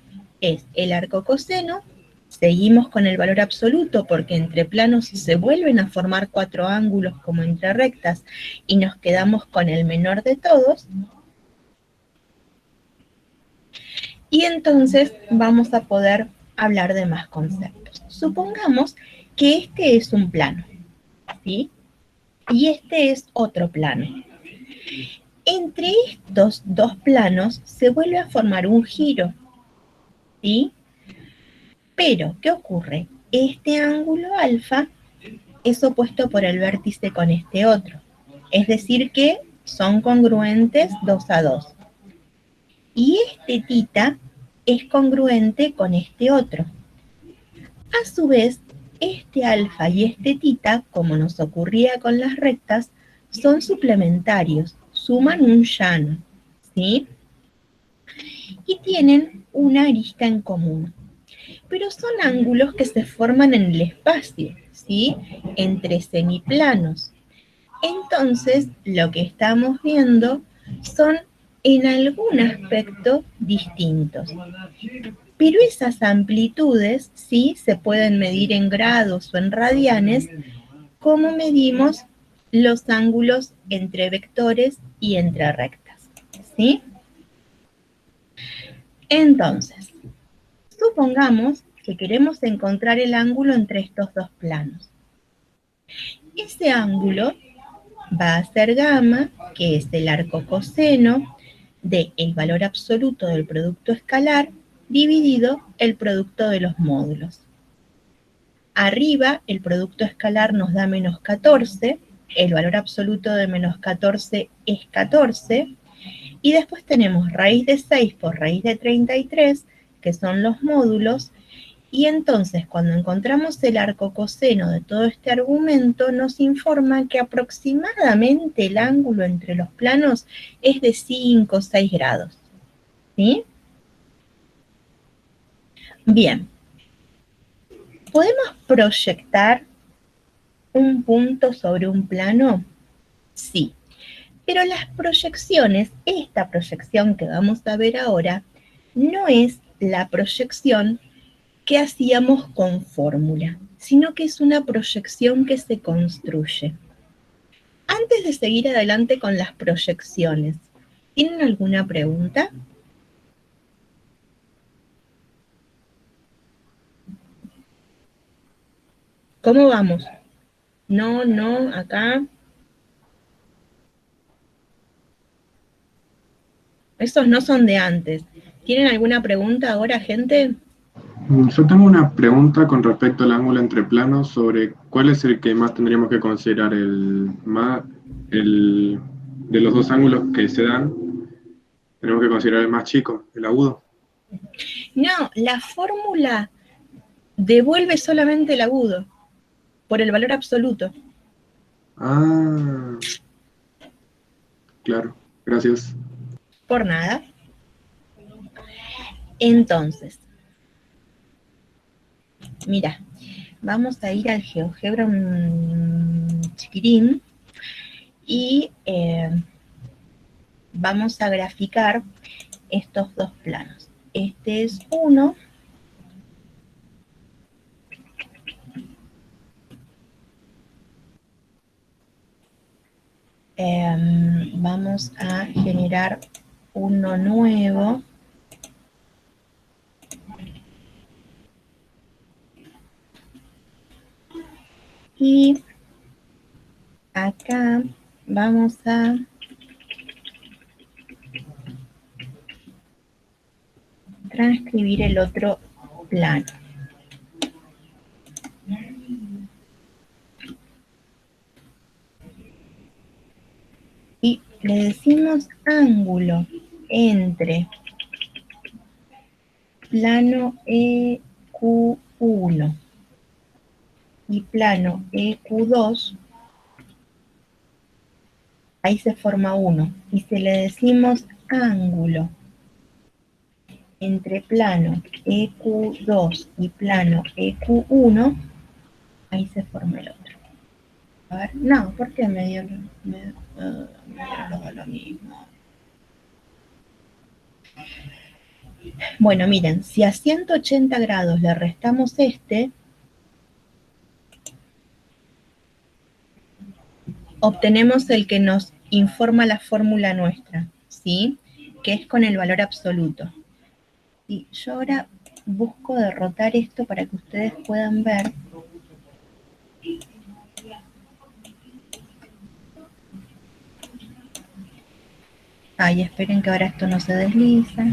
S4: es el arco coseno. Seguimos con el valor absoluto porque entre planos se vuelven a formar 4 ángulos como entre rectas y nos quedamos con el menor de todos. Y entonces vamos a poder hablar de más conceptos. Supongamos que este es un plano, ¿sí? Y este es otro plano. Entre estos dos planos se vuelve a formar un giro, ¿sí? Pero, ¿qué ocurre? Este ángulo alfa es opuesto por el vértice con este otro. Es decir que son congruentes 2 a 2. Y este tita es congruente con este otro. A su vez, este alfa y este tita, como nos ocurría con las rectas, son suplementarios, suman un llano, ¿sí? Y tienen una arista en común. Pero son ángulos que se forman en el espacio, ¿sí? Entre semiplanos. Entonces, lo que estamos viendo son en algún aspecto distintos. Pero esas amplitudes, sí, se pueden medir en grados o en radianes, como medimos los ángulos entre vectores y entre rectas, ¿sí? Entonces, supongamos que queremos encontrar el ángulo entre estos dos planos. Ese ángulo va a ser gamma, que es el arco coseno del valor absoluto del producto escalar dividido el producto de los módulos. Arriba el producto escalar nos da menos 14, el valor absoluto de menos 14 es 14, y después tenemos raíz de 6 por raíz de 33, que son los módulos, y entonces cuando encontramos el arco coseno de todo este argumento, nos informa que aproximadamente el ángulo entre los planos es de 5 o 6 grados, ¿sí? Bien, ¿podemos proyectar un punto sobre un plano? Sí, pero las proyecciones, esta proyección que vamos a ver ahora, no es la proyección que hacíamos con fórmula, sino que es una proyección que se construye. Antes de seguir adelante con las proyecciones, ¿tienen alguna pregunta? ¿Cómo vamos? No, no, acá. Esos no son de antes. ¿Tienen alguna pregunta ahora, gente?
S6: Yo tengo una pregunta con respecto al ángulo entre planos sobre cuál es el que más tendríamos que considerar, el de los dos ángulos que se dan, tenemos que considerar el más chico, el agudo.
S4: No, la fórmula devuelve solamente el agudo por el valor absoluto.
S6: Ah, claro, gracias.
S4: Por nada. Entonces, mira, vamos a ir al GeoGebra chiquirín y vamos a graficar estos dos planos. Este es uno. Vamos a generar uno nuevo. Y acá vamos a transcribir el otro plano. Y le decimos ángulo entre plano EQ1 y plano EQ2, ahí se forma 1. Y si le decimos ángulo entre plano EQ2 y plano EQ1, ahí se forma el otro. A ver, no, ¿por qué me dio lo mismo? Bueno, miren, si a 180 grados le restamos este, obtenemos el que nos informa la fórmula nuestra, ¿sí? Que es con el valor absoluto. Y yo ahora busco derrotar esto para que ustedes puedan ver. Ay, esperen que ahora esto no se desliza.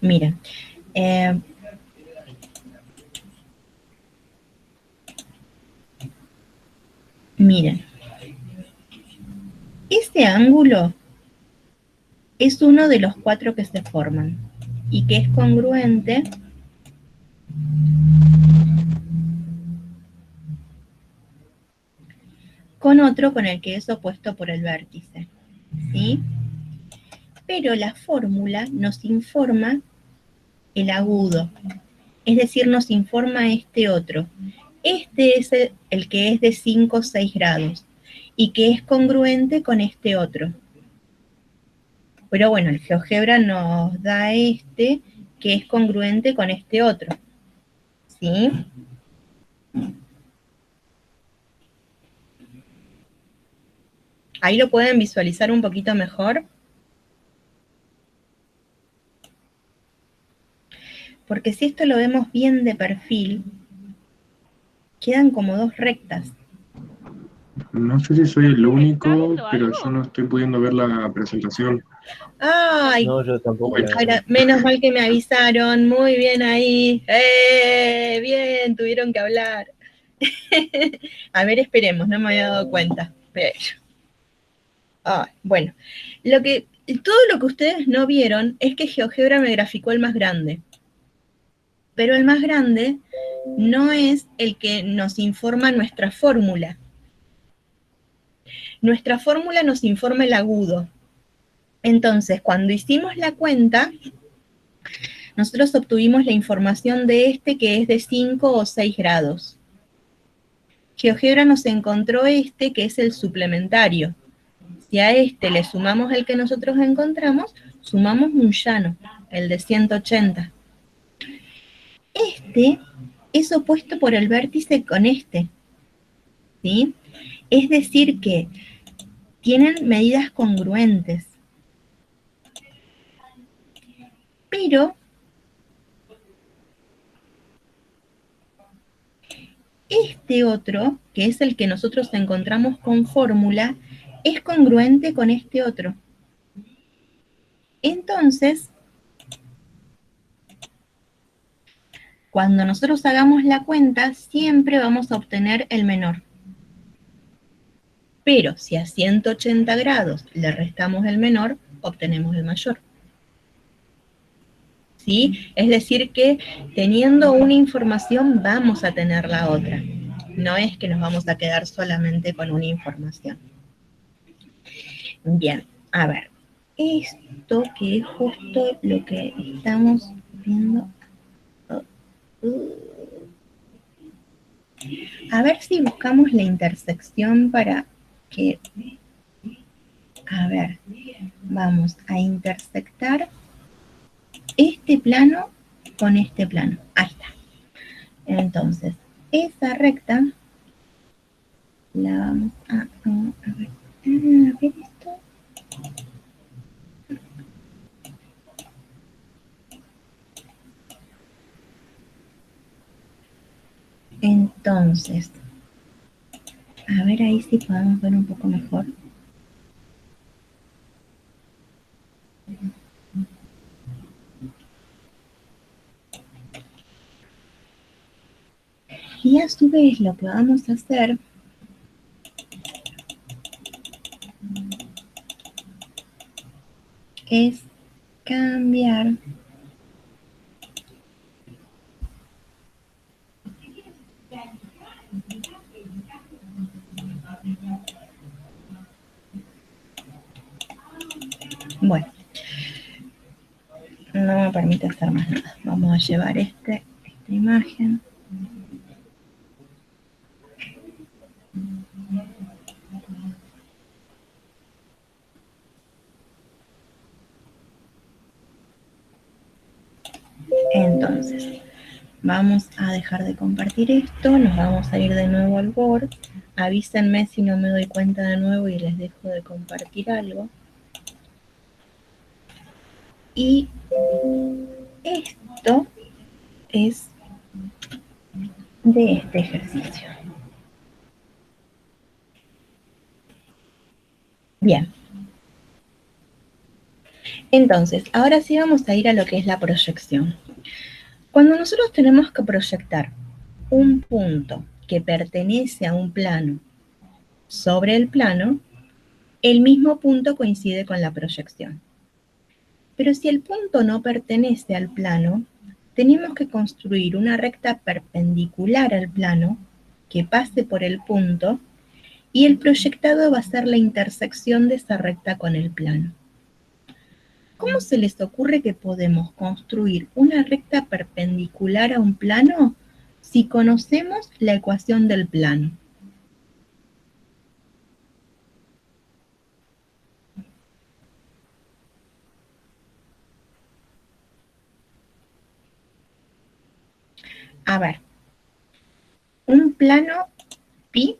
S4: Miren, miren, este ángulo es uno de los 4 que se forman y que es congruente con otro con el que es opuesto por el vértice, ¿sí? Pero la fórmula nos informa el agudo, es decir, nos informa este otro. Este es el que es de 5 o 6 grados y que es congruente con este otro. Pero bueno, el GeoGebra nos da este que es congruente con este otro, ¿sí? Ahí lo pueden visualizar un poquito mejor. Porque si esto lo vemos bien de perfil, quedan como 2 rectas.
S6: No sé si soy el único, pero yo no estoy pudiendo ver la presentación.
S4: ¡Ay!
S1: No, yo tampoco.
S4: Ahora, menos mal que me avisaron. Muy bien ahí. Bien, tuvieron que hablar. A ver, esperemos, no me había dado cuenta. Pero, bueno, todo lo que ustedes no vieron es que GeoGebra me graficó el más grande. Pero el más grande no es el que nos informa nuestra fórmula. Nuestra fórmula nos informa el agudo. Entonces, cuando hicimos la cuenta, nosotros obtuvimos la información de este que es de 5 o 6 grados. GeoGebra nos encontró este que es el suplementario. Si a este le sumamos el que nosotros encontramos, sumamos un llano, el de 180. Este es opuesto por el vértice con este, ¿sí? Es decir que tienen medidas congruentes. Pero este otro, que es el que nosotros encontramos con fórmula, es congruente con este otro. Entonces, cuando nosotros hagamos la cuenta, siempre vamos a obtener el menor. Pero si a 180 grados le restamos el menor, obtenemos el mayor. ¿Sí? Es decir que teniendo una información vamos a tener la otra. No es que nos vamos a quedar solamente con una información. Bien, a ver. Esto que es justo lo que estamos viendo. A ver si buscamos la intersección para que... A ver, vamos a intersectar este plano con este plano. Ahí está. Entonces, esa recta la vamos a ver. A ver esto. Entonces, a ver ahí si podemos ver un poco mejor. Y a su vez lo que vamos a hacer es cambiar bueno, no me permite hacer más nada. Vamos a llevar esta imagen. Entonces, vamos a dejar de compartir esto, nos vamos a ir de nuevo al Word. Avísenme si no me doy cuenta de nuevo y les dejo de compartir algo. Y esto es de este ejercicio. Bien. Entonces, ahora sí vamos a ir a lo que es la proyección. Cuando nosotros tenemos que proyectar un punto que pertenece a un plano sobre el plano, el mismo punto coincide con la proyección. Pero si el punto no pertenece al plano, tenemos que construir una recta perpendicular al plano que pase por el punto y el proyectado va a ser la intersección de esa recta con el plano. ¿Cómo se les ocurre que podemos construir una recta perpendicular a un plano si conocemos la ecuación del plano? A ver, un plano pi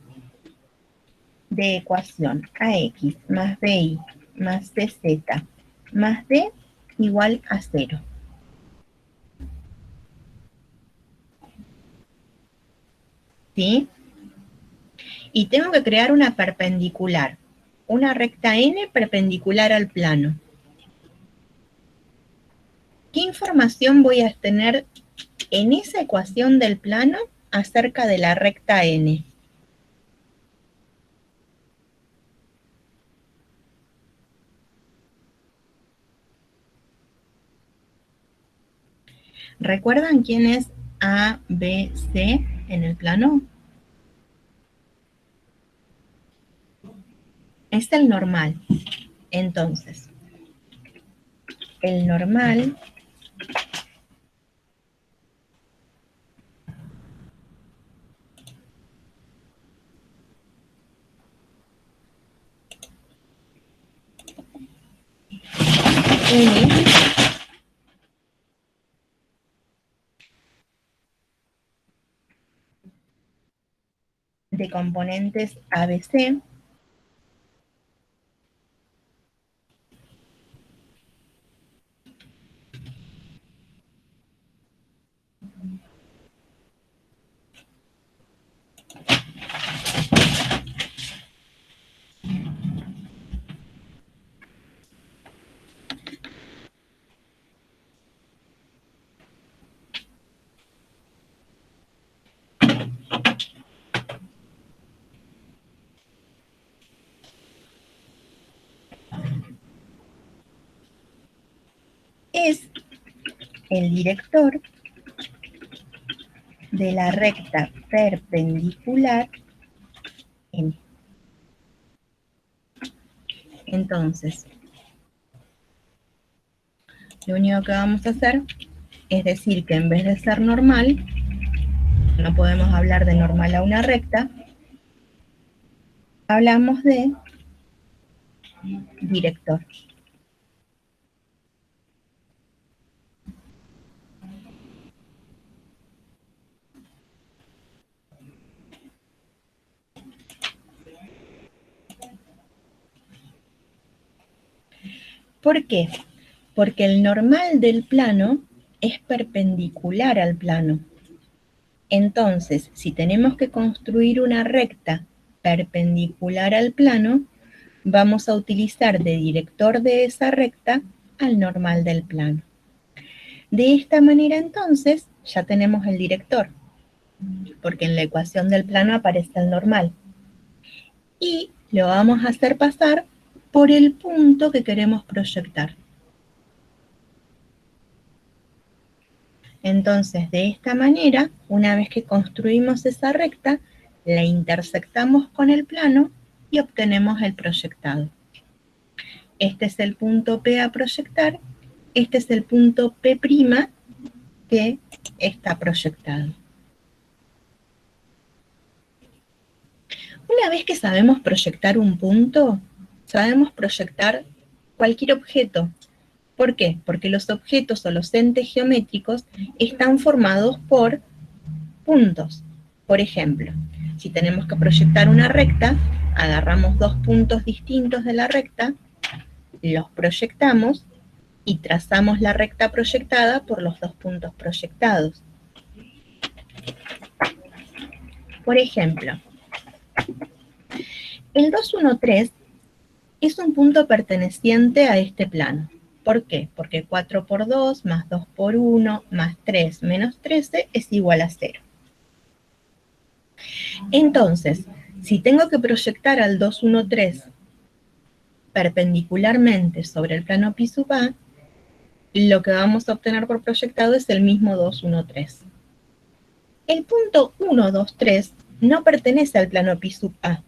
S4: de ecuación ax más bi más cz más d igual a 0. ¿Sí? Y tengo que crear una perpendicular, una recta n perpendicular al plano. ¿Qué información voy a tener en esa ecuación del plano acerca de la recta n? ¿Recuerdan quién es A, B, C en el plano? Es el normal. Entonces, el normal n de componentes ABC el director de la recta perpendicular M. Entonces, lo único que vamos a hacer es decir que en vez de ser normal, no podemos hablar de normal a una recta, hablamos de director. ¿Por qué? Porque el normal del plano es perpendicular al plano. Entonces, si tenemos que construir una recta perpendicular al plano, vamos a utilizar de director de esa recta al normal del plano. De esta manera, entonces, ya tenemos el director, porque en la ecuación del plano aparece el normal. Y lo vamos a hacer pasar por el punto que queremos proyectar. Entonces, de esta manera, una vez que construimos esa recta, la intersectamos con el plano y obtenemos el proyectado. Este es el punto P a proyectar, este es el punto P' que está proyectado. Una vez que sabemos proyectar un punto, sabemos proyectar cualquier objeto. ¿Por qué? Porque los objetos o los entes geométricos están formados por puntos. Por ejemplo, si tenemos que proyectar una recta, agarramos dos puntos distintos de la recta, los proyectamos y trazamos la recta proyectada por los dos puntos proyectados. Por ejemplo, el 213 es un punto perteneciente a este plano. ¿Por qué? Porque 4 por 2 más 2 por 1 más 3 menos 13 es igual a 0. Entonces, si tengo que proyectar al 213 perpendicularmente sobre el plano Pi sub A, lo que vamos a obtener por proyectado es el mismo 213. El punto 123 no pertenece al plano Pi sub A,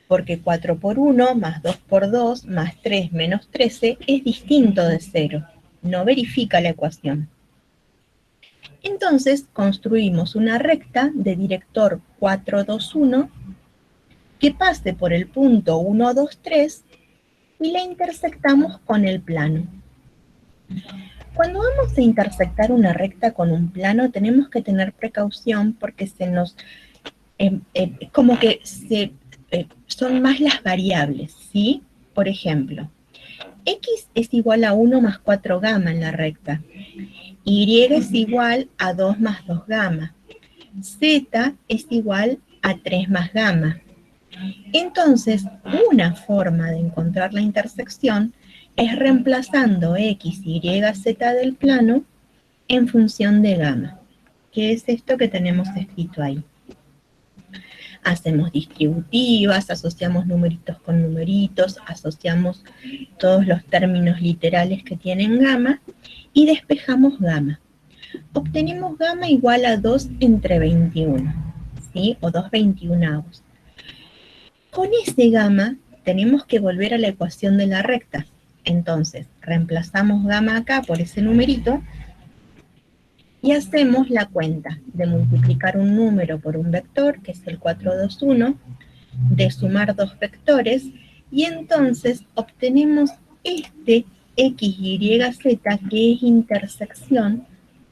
S4: porque 4 por 1 más 2 por 2 más 3 menos 13 es distinto de 0, no verifica la ecuación. Entonces construimos una recta de director 4, 2, 1 que pase por el punto 1, 2, 3 y la intersectamos con el plano. Cuando vamos a intersectar una recta con un plano tenemos que tener precaución porque se nos son más las variables, ¿sí? Por ejemplo, X es igual a 1 más 4 gamma en la recta. Y es igual a 2 más 2 gamma. Z es igual a 3 más gamma. Entonces, una forma de encontrar la intersección es reemplazando X, Y, Z del plano en función de gamma, que es esto que tenemos escrito ahí. Hacemos distributivas, asociamos numeritos con numeritos, asociamos todos los términos literales que tienen gamma y despejamos gamma. Obtenemos gamma igual a 2 entre 21, ¿sí? O 2 21avos. Con ese gamma tenemos que volver a la ecuación de la recta. Entonces, reemplazamos gamma acá por ese numerito y hacemos la cuenta de multiplicar un número por un vector, que es el 421, de sumar dos vectores, y entonces obtenemos este X, Y, Z, que es intersección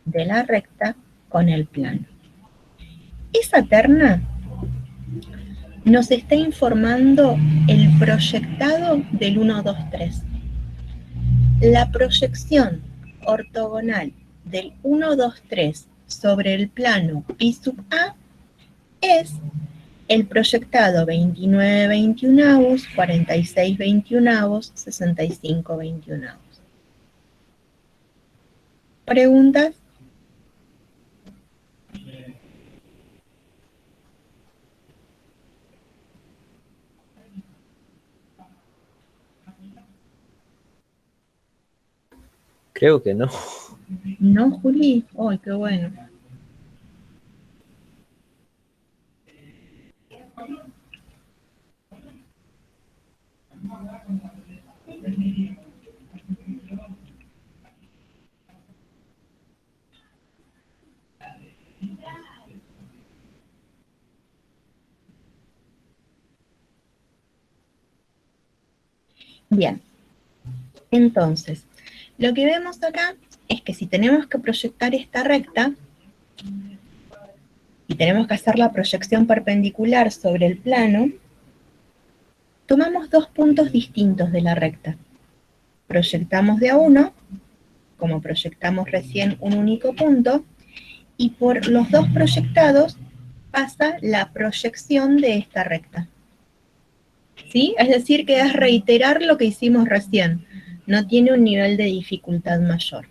S4: de la recta con el plano. Esa terna nos está informando el proyectado del 1, 2, 3. La proyección ortogonal del 1, 2, 3 sobre el plano Pi sub A es el proyectado 29 21avos, 46 21avos, 65 21avos. ¿Preguntas?
S1: Creo que no.
S4: No, Juli. ¡Ay, qué bueno! Bien, entonces, lo que vemos acá es que si tenemos que proyectar esta recta, y tenemos que hacer la proyección perpendicular sobre el plano, tomamos dos puntos distintos de la recta. Proyectamos de a uno, como proyectamos recién un único punto, y por los dos proyectados pasa la proyección de esta recta. ¿Sí? Es decir, que es reiterar lo que hicimos recién. No tiene un nivel de dificultad mayor.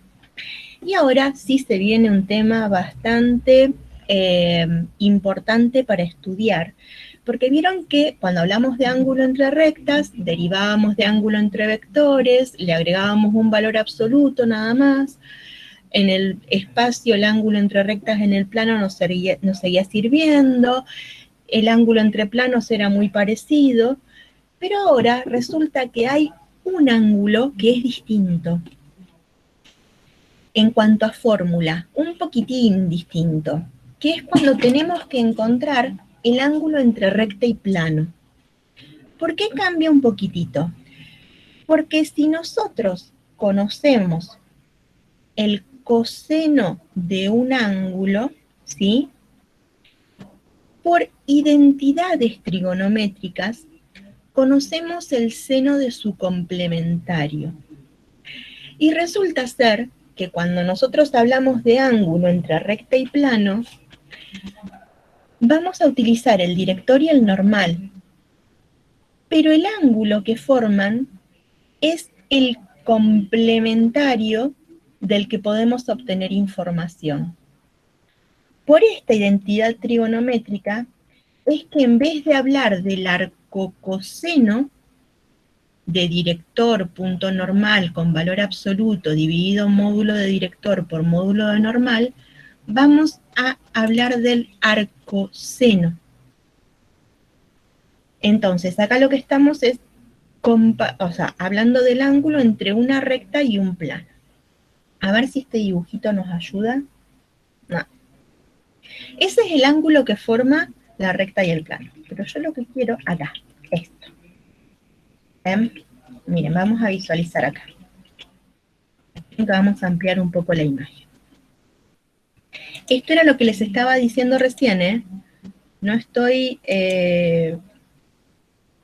S4: Y ahora sí se viene un tema bastante importante para estudiar, porque vieron que cuando hablamos de ángulo entre rectas, derivábamos de ángulo entre vectores, le agregábamos un valor absoluto nada más. En el espacio el ángulo entre rectas en el plano nos seguía sirviendo, el ángulo entre planos era muy parecido, pero ahora resulta que hay un ángulo que es distinto. En cuanto a fórmula, un poquitín distinto, que es cuando tenemos que encontrar el ángulo entre recta y plano. ¿Por qué cambia un poquitito? Porque si nosotros conocemos el coseno de un ángulo, ¿sí? Por identidades trigonométricas, conocemos el seno de su complementario. Y resulta ser que cuando nosotros hablamos de ángulo entre recta y plano, vamos a utilizar el director y el normal. Pero el ángulo que forman es el complementario del que podemos obtener información. Por esta identidad trigonométrica es que en vez de hablar del arcocoseno de director punto normal con valor absoluto dividido módulo de director por módulo de normal, vamos a hablar del arcoseno. Entonces, acá lo que estamos es hablando del ángulo entre una recta y un plano. A ver si este dibujito nos ayuda. No. Ese es el ángulo que forma la recta y el plano. Pero yo lo que quiero acá, esto. Miren, vamos a visualizar acá. Vamos a ampliar un poco la imagen. Esto era lo que les estaba diciendo recién, ¿eh? No estoy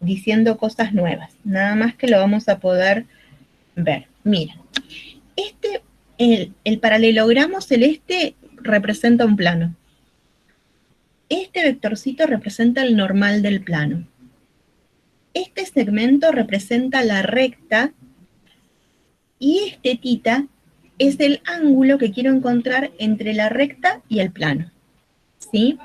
S4: diciendo cosas nuevas, nada más que lo vamos a poder ver. Miren, el paralelogramo celeste representa un plano. Este vectorcito representa el normal del plano. Este segmento representa la recta y este θ es el ángulo que quiero encontrar entre la recta y el plano. ¿Sí?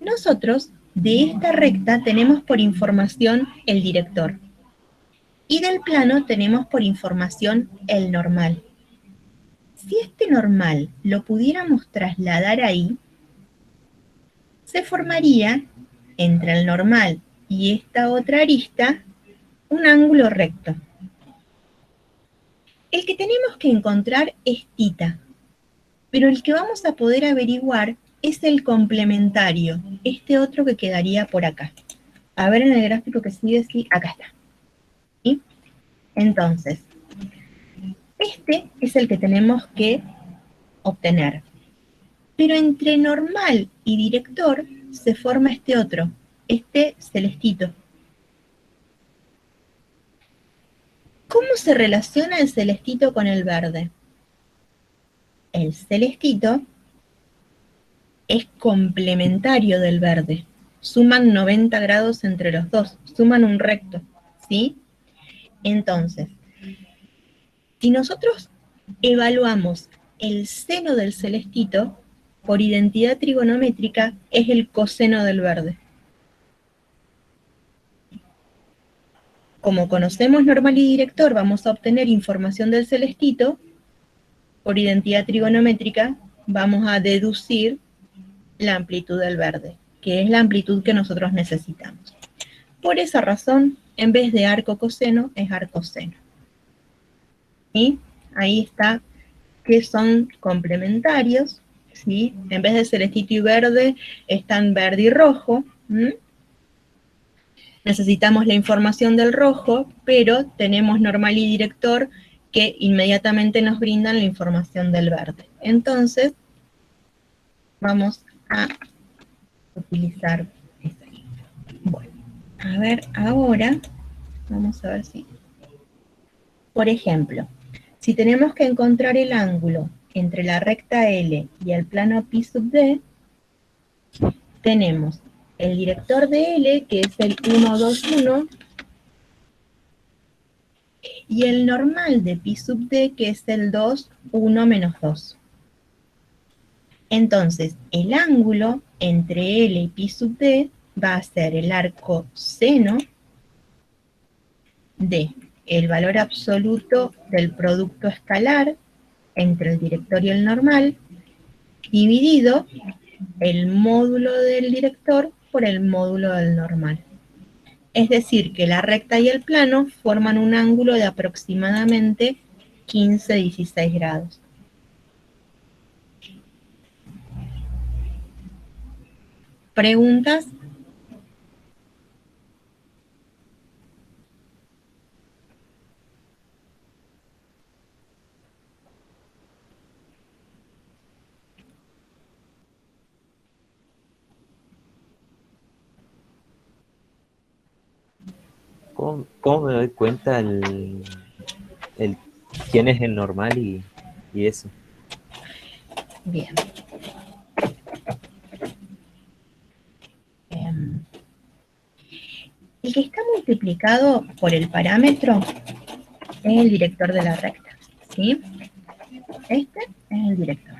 S4: Nosotros de esta recta tenemos por información el director y del plano tenemos por información el normal. Si este normal lo pudiéramos trasladar ahí, se formaría entre el normal y esta otra arista un ángulo recto. El que tenemos que encontrar es θ, pero el que vamos a poder averiguar es el complementario, este otro que quedaría por acá. A ver en el gráfico que sigue, sí, acá está. ¿Sí? Entonces, este es el que tenemos que obtener. Pero entre normal y director se forma este otro, este celestito. ¿Cómo se relaciona el celestito con el verde? El celestito es complementario del verde. Suman 90 grados entre los dos, suman un recto, ¿sí? Entonces, si nosotros evaluamos el seno del celestito, por identidad trigonométrica, es el coseno del verde. Como conocemos normal y director, vamos a obtener información del celestito, por identidad trigonométrica, vamos a deducir la amplitud del verde, que es la amplitud que nosotros necesitamos. Por esa razón, en vez de arco coseno, es arco seno. ¿Sí? Ahí está que son complementarios, ¿sí? En vez de celestito y verde, están verde y rojo. Necesitamos la información del rojo, pero tenemos normal y director que inmediatamente nos brindan la información del verde. Entonces, vamos a utilizar esta. Bueno, a ver, ahora, vamos a ver si... Por ejemplo, si tenemos que encontrar el ángulo entre la recta L y el plano pi sub d, tenemos el director de L, que es el 1, 2, 1, y el normal de pi sub d, que es el 2, 1, menos 2. Entonces, el ángulo entre L y pi sub d va a ser el arco seno de el valor absoluto del producto escalar entre el director y el normal, dividido el módulo del director por el módulo del normal. Es decir, que la recta y el plano forman un ángulo de aproximadamente 15-16 grados. ¿Preguntas?
S1: ¿Cómo me doy cuenta quién es el normal y eso?
S4: Bien. El que está multiplicado por el parámetro es el director de la recta, ¿sí? Este es el director.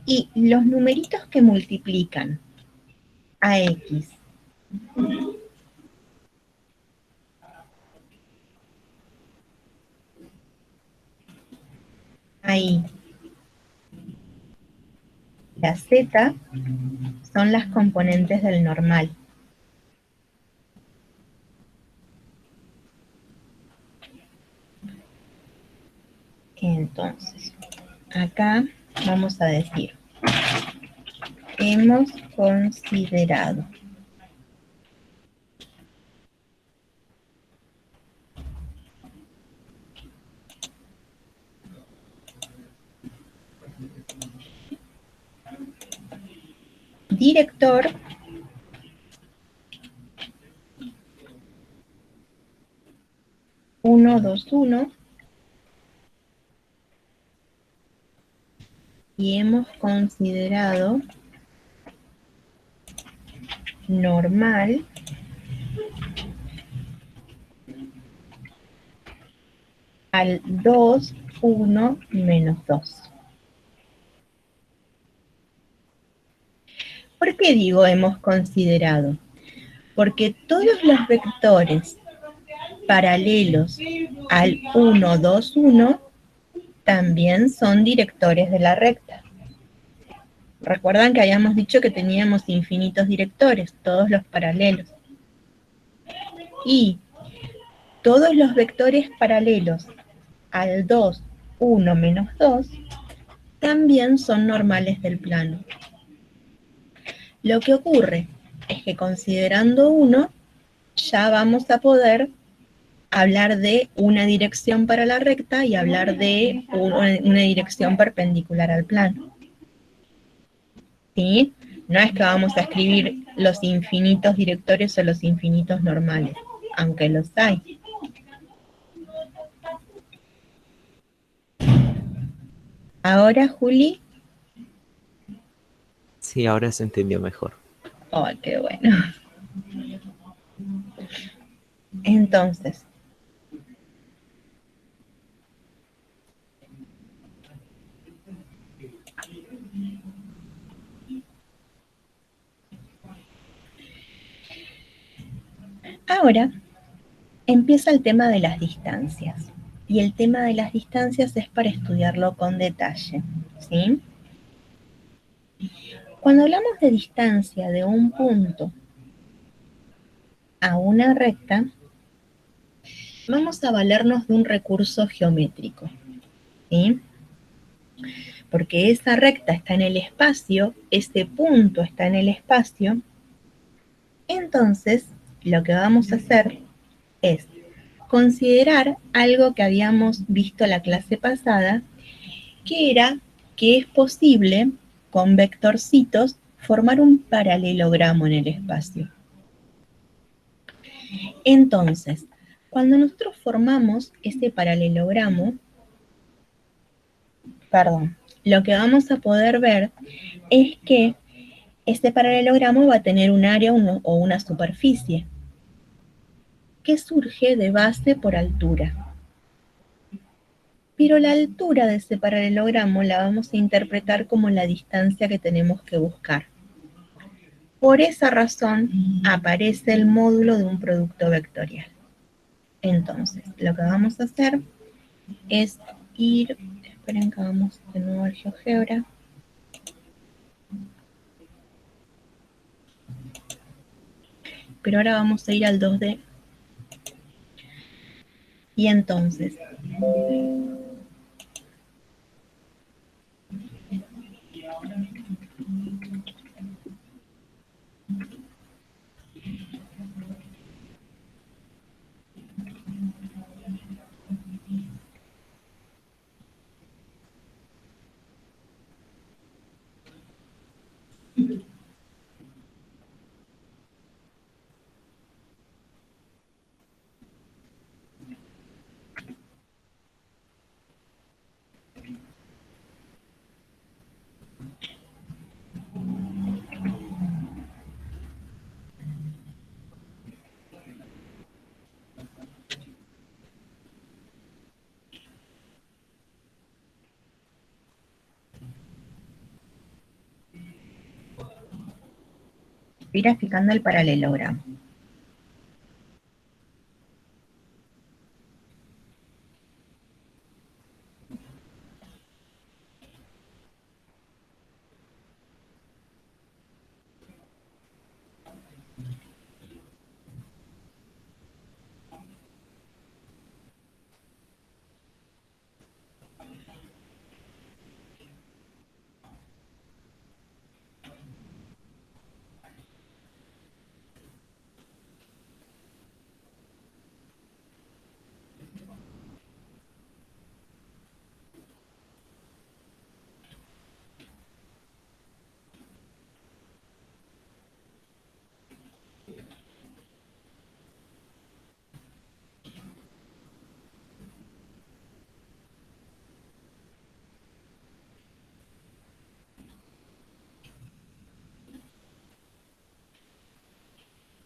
S4: Y los numeritos que multiplican a X ahí, la Z son las componentes del normal. Entonces, acá vamos a decir, hemos considerado director uno, 2, 1 y hemos considerado normal al 2, 1, menos 2. ¿Por qué digo hemos considerado? Porque todos los vectores paralelos al 1, 2, 1 también son directores de la recta. Recuerdan que habíamos dicho que teníamos infinitos directores, todos los paralelos. Y todos los vectores paralelos al 2, 1, menos 2 también son normales del plano. Lo que ocurre es que considerando 1, ya vamos a poder hablar de una dirección para la recta y hablar de una dirección perpendicular al plano. ¿Sí? No es que vamos a escribir los infinitos directores o los infinitos normales, aunque los hay. Ahora, Juli.
S1: Sí, ahora se entendió mejor.
S4: Oh, qué bueno. Entonces, ahora empieza el tema de las distancias. y el tema de las distancias es para estudiarlo con detalle, ¿sí? Cuando hablamos de distancia de un punto a una recta, vamos a valernos de un recurso geométrico, ¿sí? Porque esa recta está en el espacio, ese punto está en el espacio, entonces lo que vamos a hacer es considerar algo que habíamos visto la clase pasada, que era que es posible, con vectorcitos, formar un paralelogramo en el espacio. Entonces, cuando nosotros formamos ese paralelogramo, lo que vamos a poder ver es que este paralelogramo va a tener un área o una superficie que surge de base por altura. Pero la altura de ese paralelogramo la vamos a interpretar como la distancia que tenemos que buscar. Por esa razón aparece el módulo de un producto vectorial. Entonces, lo que vamos a hacer es ir, esperen que vamos de nuevo al GeoGebra. Pero ahora vamos a ir al 2D. Y entonces, ir graficando el paralelogramo.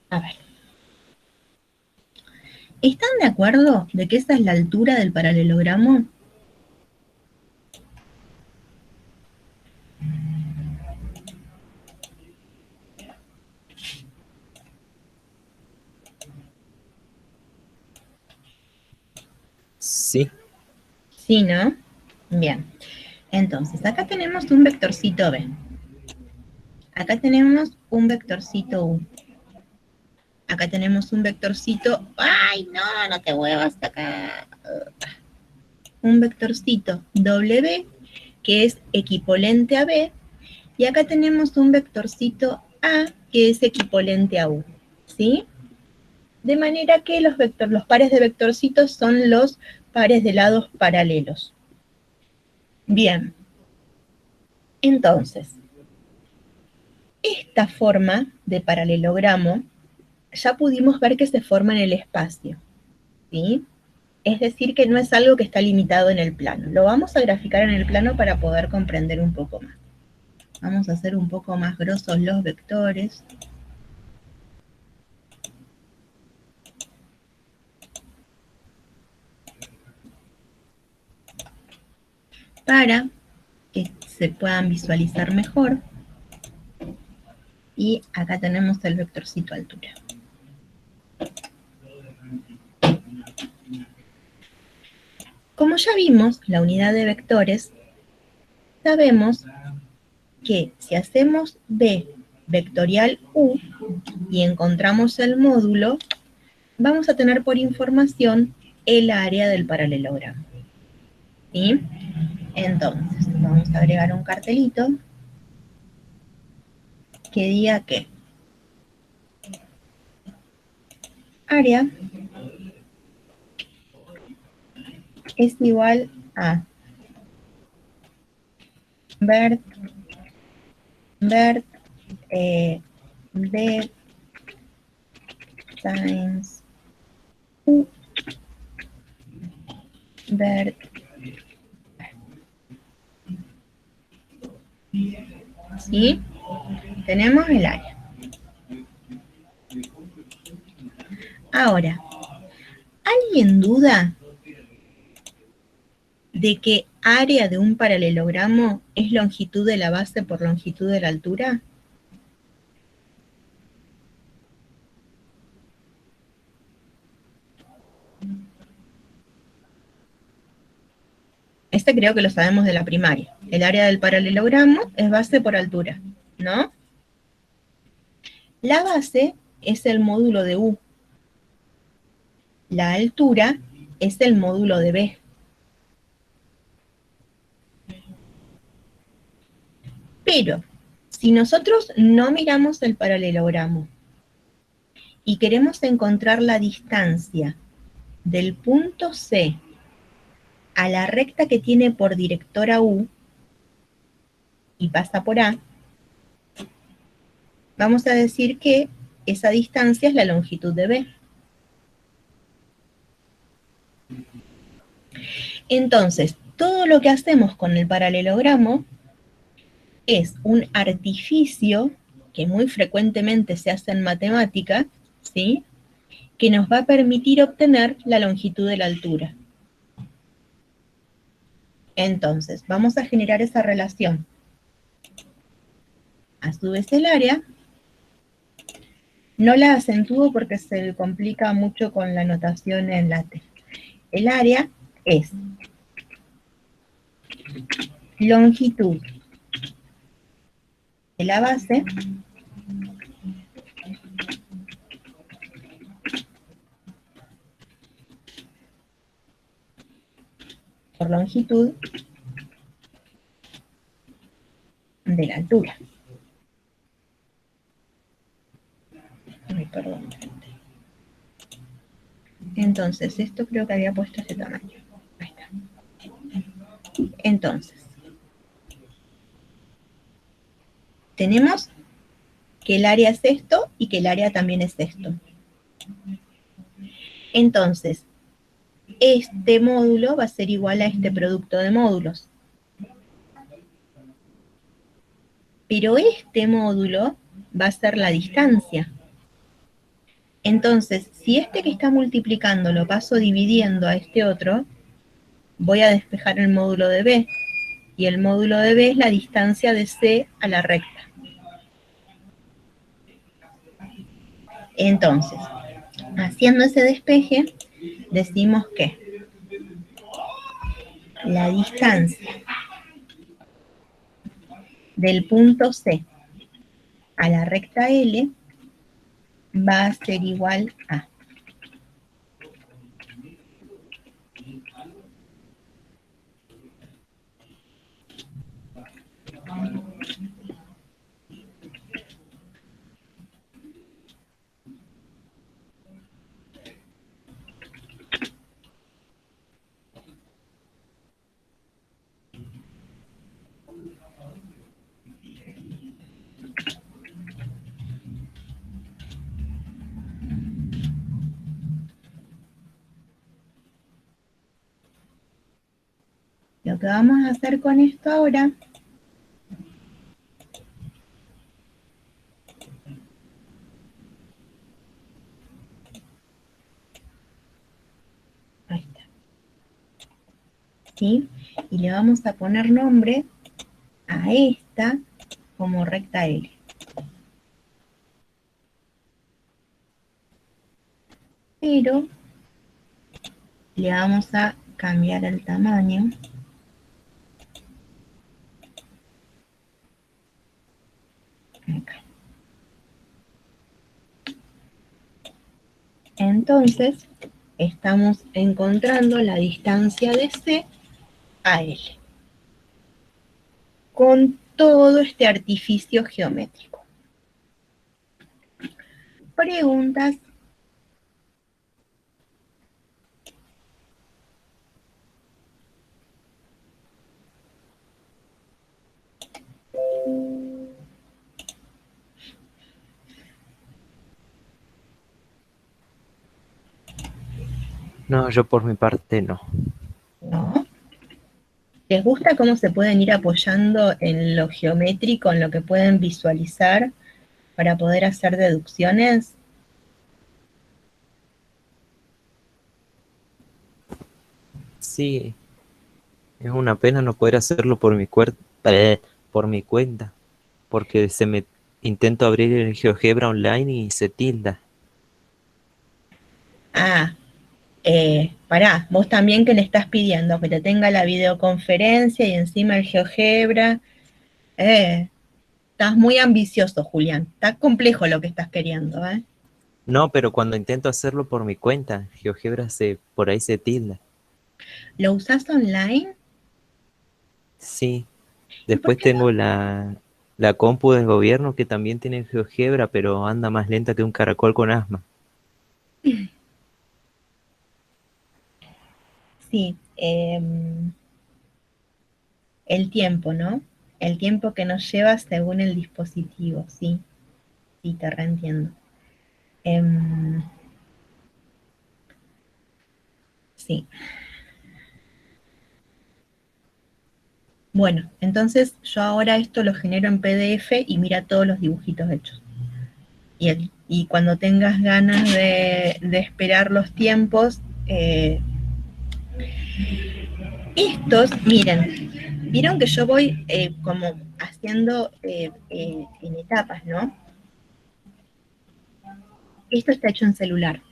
S4: A ver. ¿Están de acuerdo de que esa es la altura del paralelogramo?
S1: Sí,
S4: Sí, ¿no? Bien. Entonces, acá tenemos un vectorcito B. Acá tenemos un vectorcito U. Acá tenemos un vectorcito... ¡Ay, no! No te muevas acá. Un vectorcito W, que es equivalente a B. Y acá tenemos un vectorcito A, que es equivalente a U. ¿Sí? De manera que los pares de vectorcitos son los pares de lados paralelos. Bien. Entonces, esta forma de paralelogramo ya pudimos ver que se forma en el espacio, ¿sí? Es decir, que no es algo que está limitado en el plano. Lo vamos a graficar en el plano para poder comprender un poco más. Vamos a hacer un poco más grosos los vectores. Para que se puedan visualizar mejor. Y acá tenemos el vectorcito altura. como ya vimos la unidad de vectores, sabemos que si hacemos B vectorial U y encontramos el módulo, vamos a tener por información el área del paralelogramo. ¿Sí? Entonces, vamos a agregar un cartelito que diga que área es igual a vert B times U vert. ¿Sí? Tenemos el área. Ahora, ¿alguien duda de que área de un paralelogramo es longitud de la base por longitud de la altura? Este creo que lo sabemos de la primaria. El área del paralelogramo es base por altura, ¿no? La base es el módulo de U. La altura es el módulo de B. Pero, si nosotros no miramos el paralelogramo y queremos encontrar la distancia del punto C a la recta que tiene por directora U y pasa por A, vamos a decir que esa distancia es la longitud de B. Entonces, todo lo que hacemos con el paralelogramo es un artificio que muy frecuentemente se hace en matemática, ¿sí? Que nos va a permitir obtener la longitud de la altura. Entonces, vamos a generar esa relación. A su vez el área, no la acentúo porque se complica mucho con la notación en látex. El área es longitud de la base por longitud de la altura. Ay, perdón. Entonces, esto creo que había puesto ese tamaño. Ahí está. Entonces, tenemos que el área es esto y que el área también es esto. Entonces, este módulo va a ser igual a este producto de módulos. Pero este módulo va a ser la distancia. Entonces, si este que está multiplicando lo paso dividiendo a este otro, voy a despejar el módulo de B. Y el módulo de B es la distancia de C a la recta. Entonces, haciendo ese despeje, decimos que la distancia del punto C a la recta L va a ser igual a lo que vamos a hacer con esto ahora ahí está. ¿Sí? Y le vamos a poner nombre a esta como recta L. Pero le vamos a cambiar el tamaño. Acá. Entonces, estamos encontrando la distancia de C a L, con todo este artificio geométrico. Preguntas.
S1: No, yo por mi parte no.
S4: ¿No? ¿Les gusta cómo se pueden ir apoyando en lo geométrico, en lo que pueden visualizar para poder hacer deducciones?
S1: Sí, es una pena no poder hacerlo por por mi cuenta, porque intento abrir el GeoGebra online y se tilda.
S4: Ah, pará, vos también que le estás pidiendo que te tenga la videoconferencia y encima el GeoGebra. Estás muy ambicioso, Julián. Está complejo lo que estás queriendo, ¿eh?
S1: No, pero cuando intento hacerlo por mi cuenta, GeoGebra por ahí se tilda.
S4: ¿Lo usás online?
S1: Sí,
S4: ¿Y por
S1: después
S4: qué
S1: tengo la compu del gobierno que también tiene GeoGebra, pero anda más lenta que un caracol con asma.
S4: Sí, el tiempo, ¿no? El tiempo que nos lleva según el dispositivo, sí, sí, te reentiendo. Sí. Bueno, entonces yo ahora esto lo genero en PDF y mira todos los dibujitos hechos. Y cuando tengas ganas de esperar los tiempos, estos, miren, vieron que yo voy como haciendo en etapas, ¿no? Esto está hecho en celular.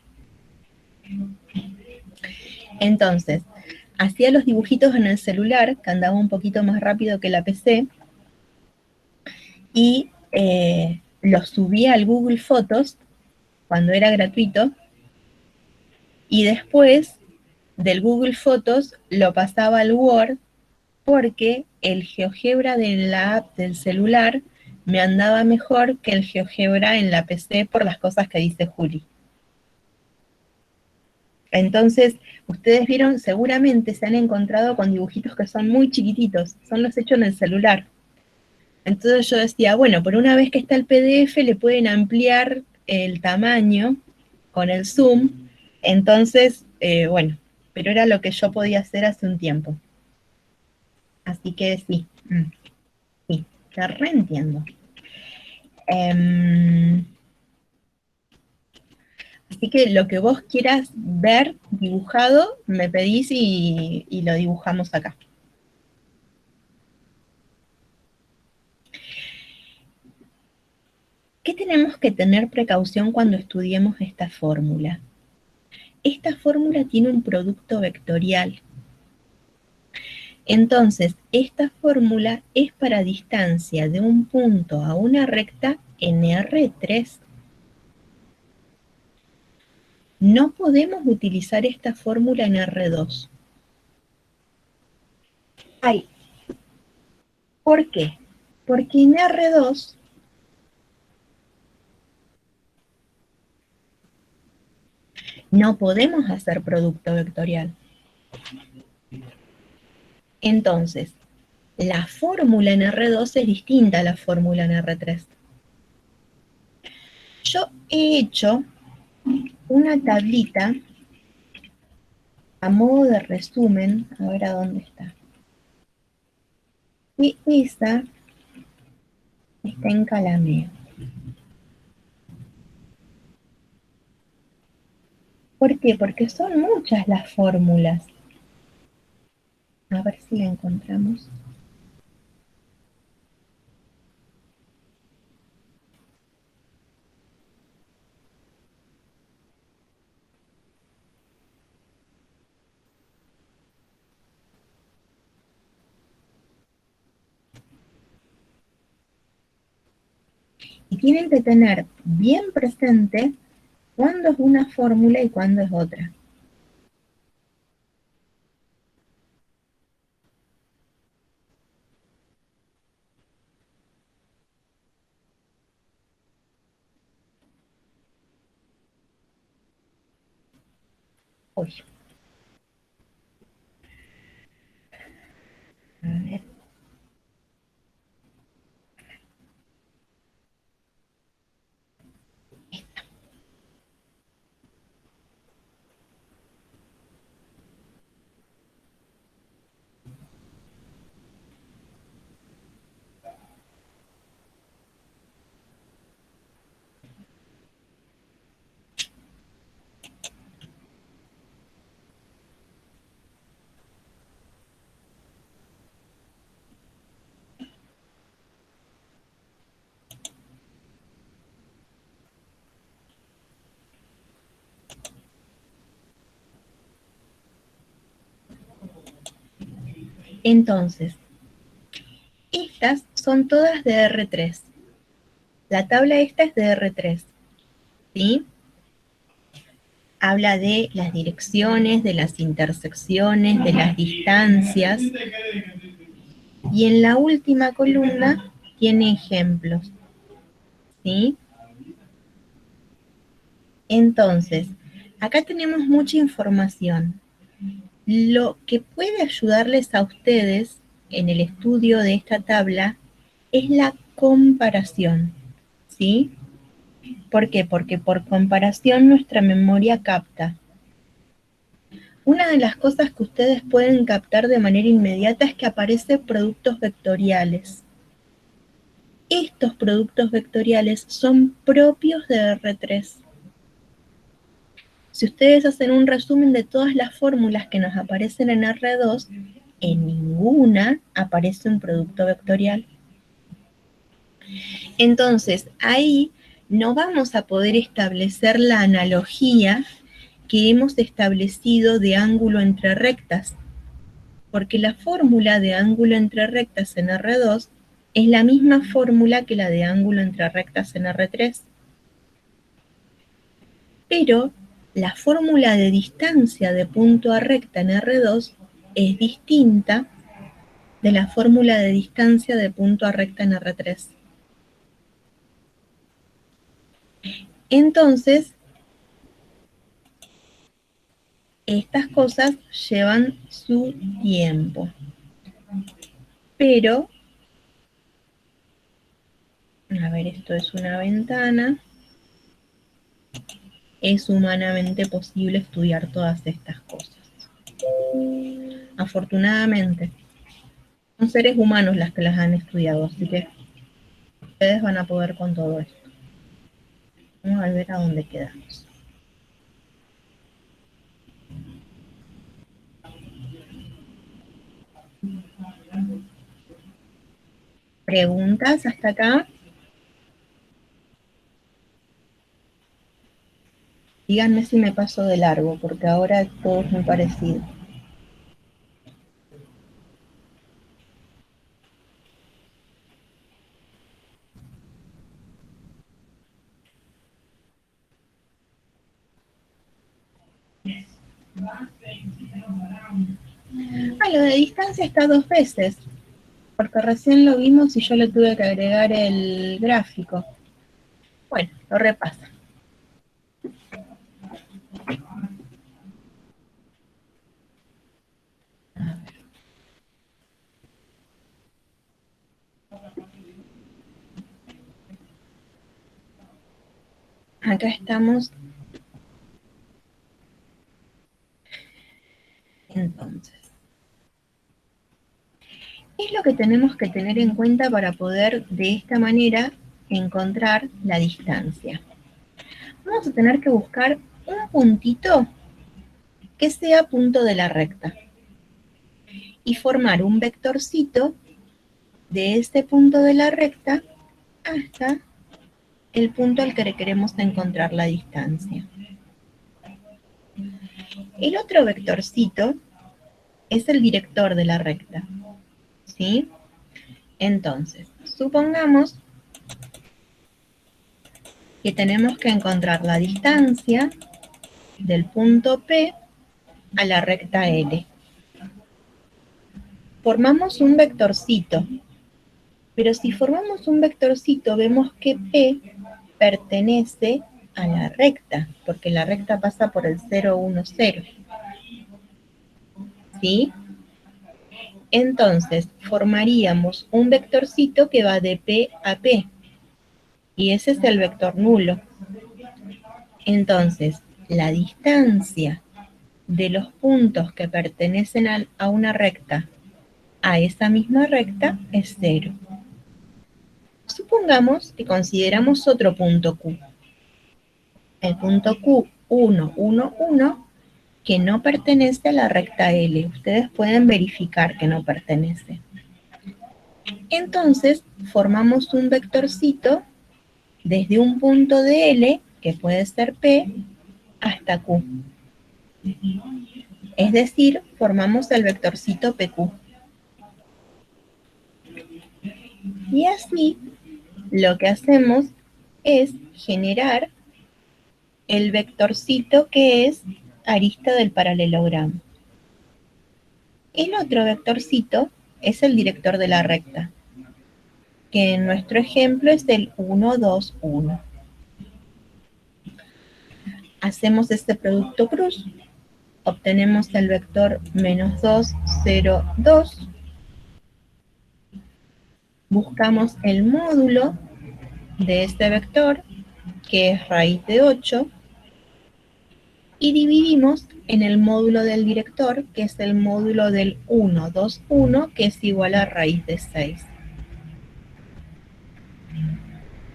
S4: Entonces, hacía los dibujitos en el celular, que andaba un poquito más rápido que la PC, y los subía al Google Fotos cuando era gratuito, y después del Google Fotos lo pasaba al Word porque el GeoGebra de la app del celular me andaba mejor que el GeoGebra en la PC por las cosas que dice Juli. Entonces, ustedes vieron, seguramente se han encontrado con dibujitos que son muy chiquititos, son los hechos en el celular. Entonces yo decía, bueno, por una vez que está el PDF le pueden ampliar el tamaño con el zoom, entonces, bueno, pero era lo que yo podía hacer hace un tiempo. Así que sí, sí, te reentiendo. Así que lo que vos quieras ver dibujado, me pedís y lo dibujamos acá. ¿Qué tenemos que tener precaución cuando estudiemos esta fórmula? Esta fórmula tiene un producto vectorial. Entonces, esta fórmula es para distancia de un punto a una recta en R3. No podemos utilizar esta fórmula en R2. Ay, ¿por qué? Porque en R2 no podemos hacer producto vectorial. Entonces, la fórmula en R2 es distinta a la fórmula en R3. Yo he hecho una tablita a modo de resumen, a ver a dónde está. Y esa está en Calameo. ¿Por qué? Porque son muchas las fórmulas. A ver si la encontramos. Y tienen que tener bien presente cuándo es una fórmula y cuándo es otra. Uy. A ver. Entonces, estas son todas de R3. La tabla esta es de R3, ¿sí? Habla de las direcciones, de las intersecciones, de las distancias. Y en la última columna tiene ejemplos, ¿sí? Entonces, acá tenemos mucha información. Lo que puede ayudarles a ustedes en el estudio de esta tabla es la comparación, ¿sí? ¿Por qué? Porque por comparación nuestra memoria capta. Una de las cosas que ustedes pueden captar de manera inmediata es que aparecen productos vectoriales. Estos productos vectoriales son propios de R3. Si ustedes hacen un resumen de todas las fórmulas que nos aparecen en R2, en ninguna aparece un producto vectorial. Entonces, ahí no vamos a poder establecer la analogía que hemos establecido de ángulo entre rectas, porque la fórmula de ángulo entre rectas en R2 es la misma fórmula que la de ángulo entre rectas en R3. Pero la fórmula de distancia de punto a recta en R2 es distinta de la fórmula de distancia de punto a recta en R3. Entonces, estas cosas llevan su tiempo. Pero, a ver, esto es una ventana. Es humanamente posible estudiar todas estas cosas. Afortunadamente, son seres humanos las que las han estudiado, así que ustedes van a poder con todo esto. Vamos a ver a dónde quedamos. ¿Preguntas hasta acá? Díganme si me paso de largo, porque ahora todo es muy parecido. Lo de distancia está 2 veces, porque recién lo vimos y yo le tuve que agregar el gráfico. Bueno, lo repaso. Acá estamos. Entonces, ¿qué es lo que tenemos que tener en cuenta para poder de esta manera encontrar la distancia? Vamos a tener que buscar un puntito que sea punto de la recta y formar un vectorcito de este punto de la recta hasta el punto al que le queremos encontrar la distancia. El otro vectorcito es el director de la recta, ¿sí? Entonces, supongamos que tenemos que encontrar la distancia del punto P a la recta L. Formamos un vectorcito, pero si formamos un vectorcito vemos que P pertenece a la recta, porque la recta pasa por el 0, 1, 0. ¿Sí? Entonces, formaríamos un vectorcito que va de P a P, y ese es el vector nulo. Entonces, la distancia de los puntos que pertenecen a una recta a esa misma recta es 0. Supongamos que consideramos otro punto Q. El punto Q, 1, 1, 1, que no pertenece a la recta L. Ustedes pueden verificar que no pertenece. Entonces, formamos un vectorcito desde un punto de L, que puede ser P, hasta Q. Es decir, formamos el vectorcito PQ. Y así, lo que hacemos es generar el vectorcito que es arista del paralelogramo. El otro vectorcito es el director de la recta, que en nuestro ejemplo es el 1, 2, 1. Hacemos este producto cruz, obtenemos el vector menos 2, 0, 2. Buscamos el módulo de este vector, que es raíz de 8, y dividimos en el módulo del director, que es el módulo del 1, 2, 1, que es igual a raíz de 6.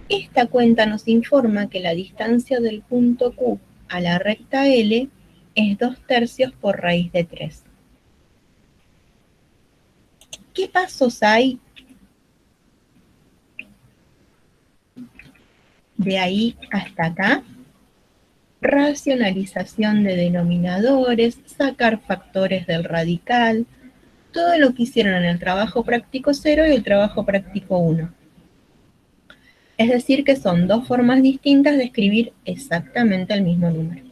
S4: Esta cuenta nos informa que la distancia del punto Q a la recta L es 2/3 por raíz de 3. ¿Qué pasos hay de ahí hasta acá? Racionalización de denominadores, sacar factores del radical, todo lo que hicieron en el trabajo práctico 0 y el trabajo práctico 1. Es decir, que son dos formas distintas de escribir exactamente el mismo número.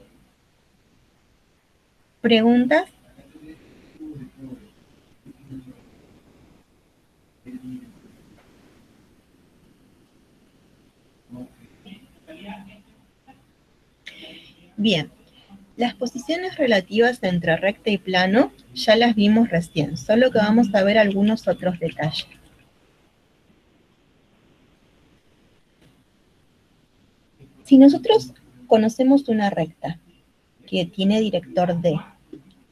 S4: ¿Preguntas? Bien, las posiciones relativas entre recta y plano ya las vimos recién, solo que vamos a ver algunos otros detalles. Si nosotros conocemos una recta que tiene director D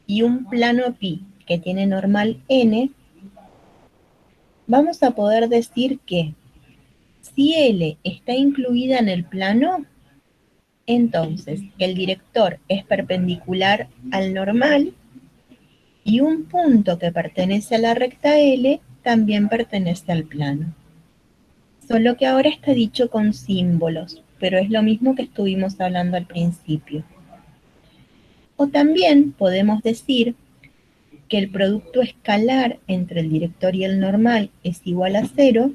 S4: y un plano pi que tiene normal n, vamos a poder decir que si L está incluida en el plano, entonces el director es perpendicular al normal y un punto que pertenece a la recta L también pertenece al plano. Solo que ahora está dicho con símbolos, pero es lo mismo que estuvimos hablando al principio. O también podemos decir que el producto escalar entre el director y el normal es igual a 0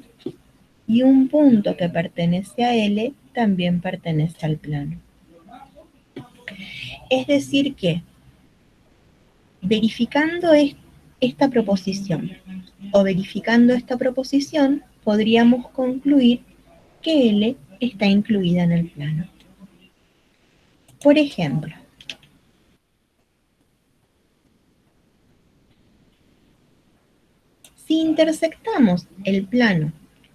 S4: y un punto que pertenece a L también pertenece al plano. Es decir que, verificando esta proposición o verificando esta proposición, podríamos concluir que L está incluida en el plano. Por ejemplo, si intersectamos el plano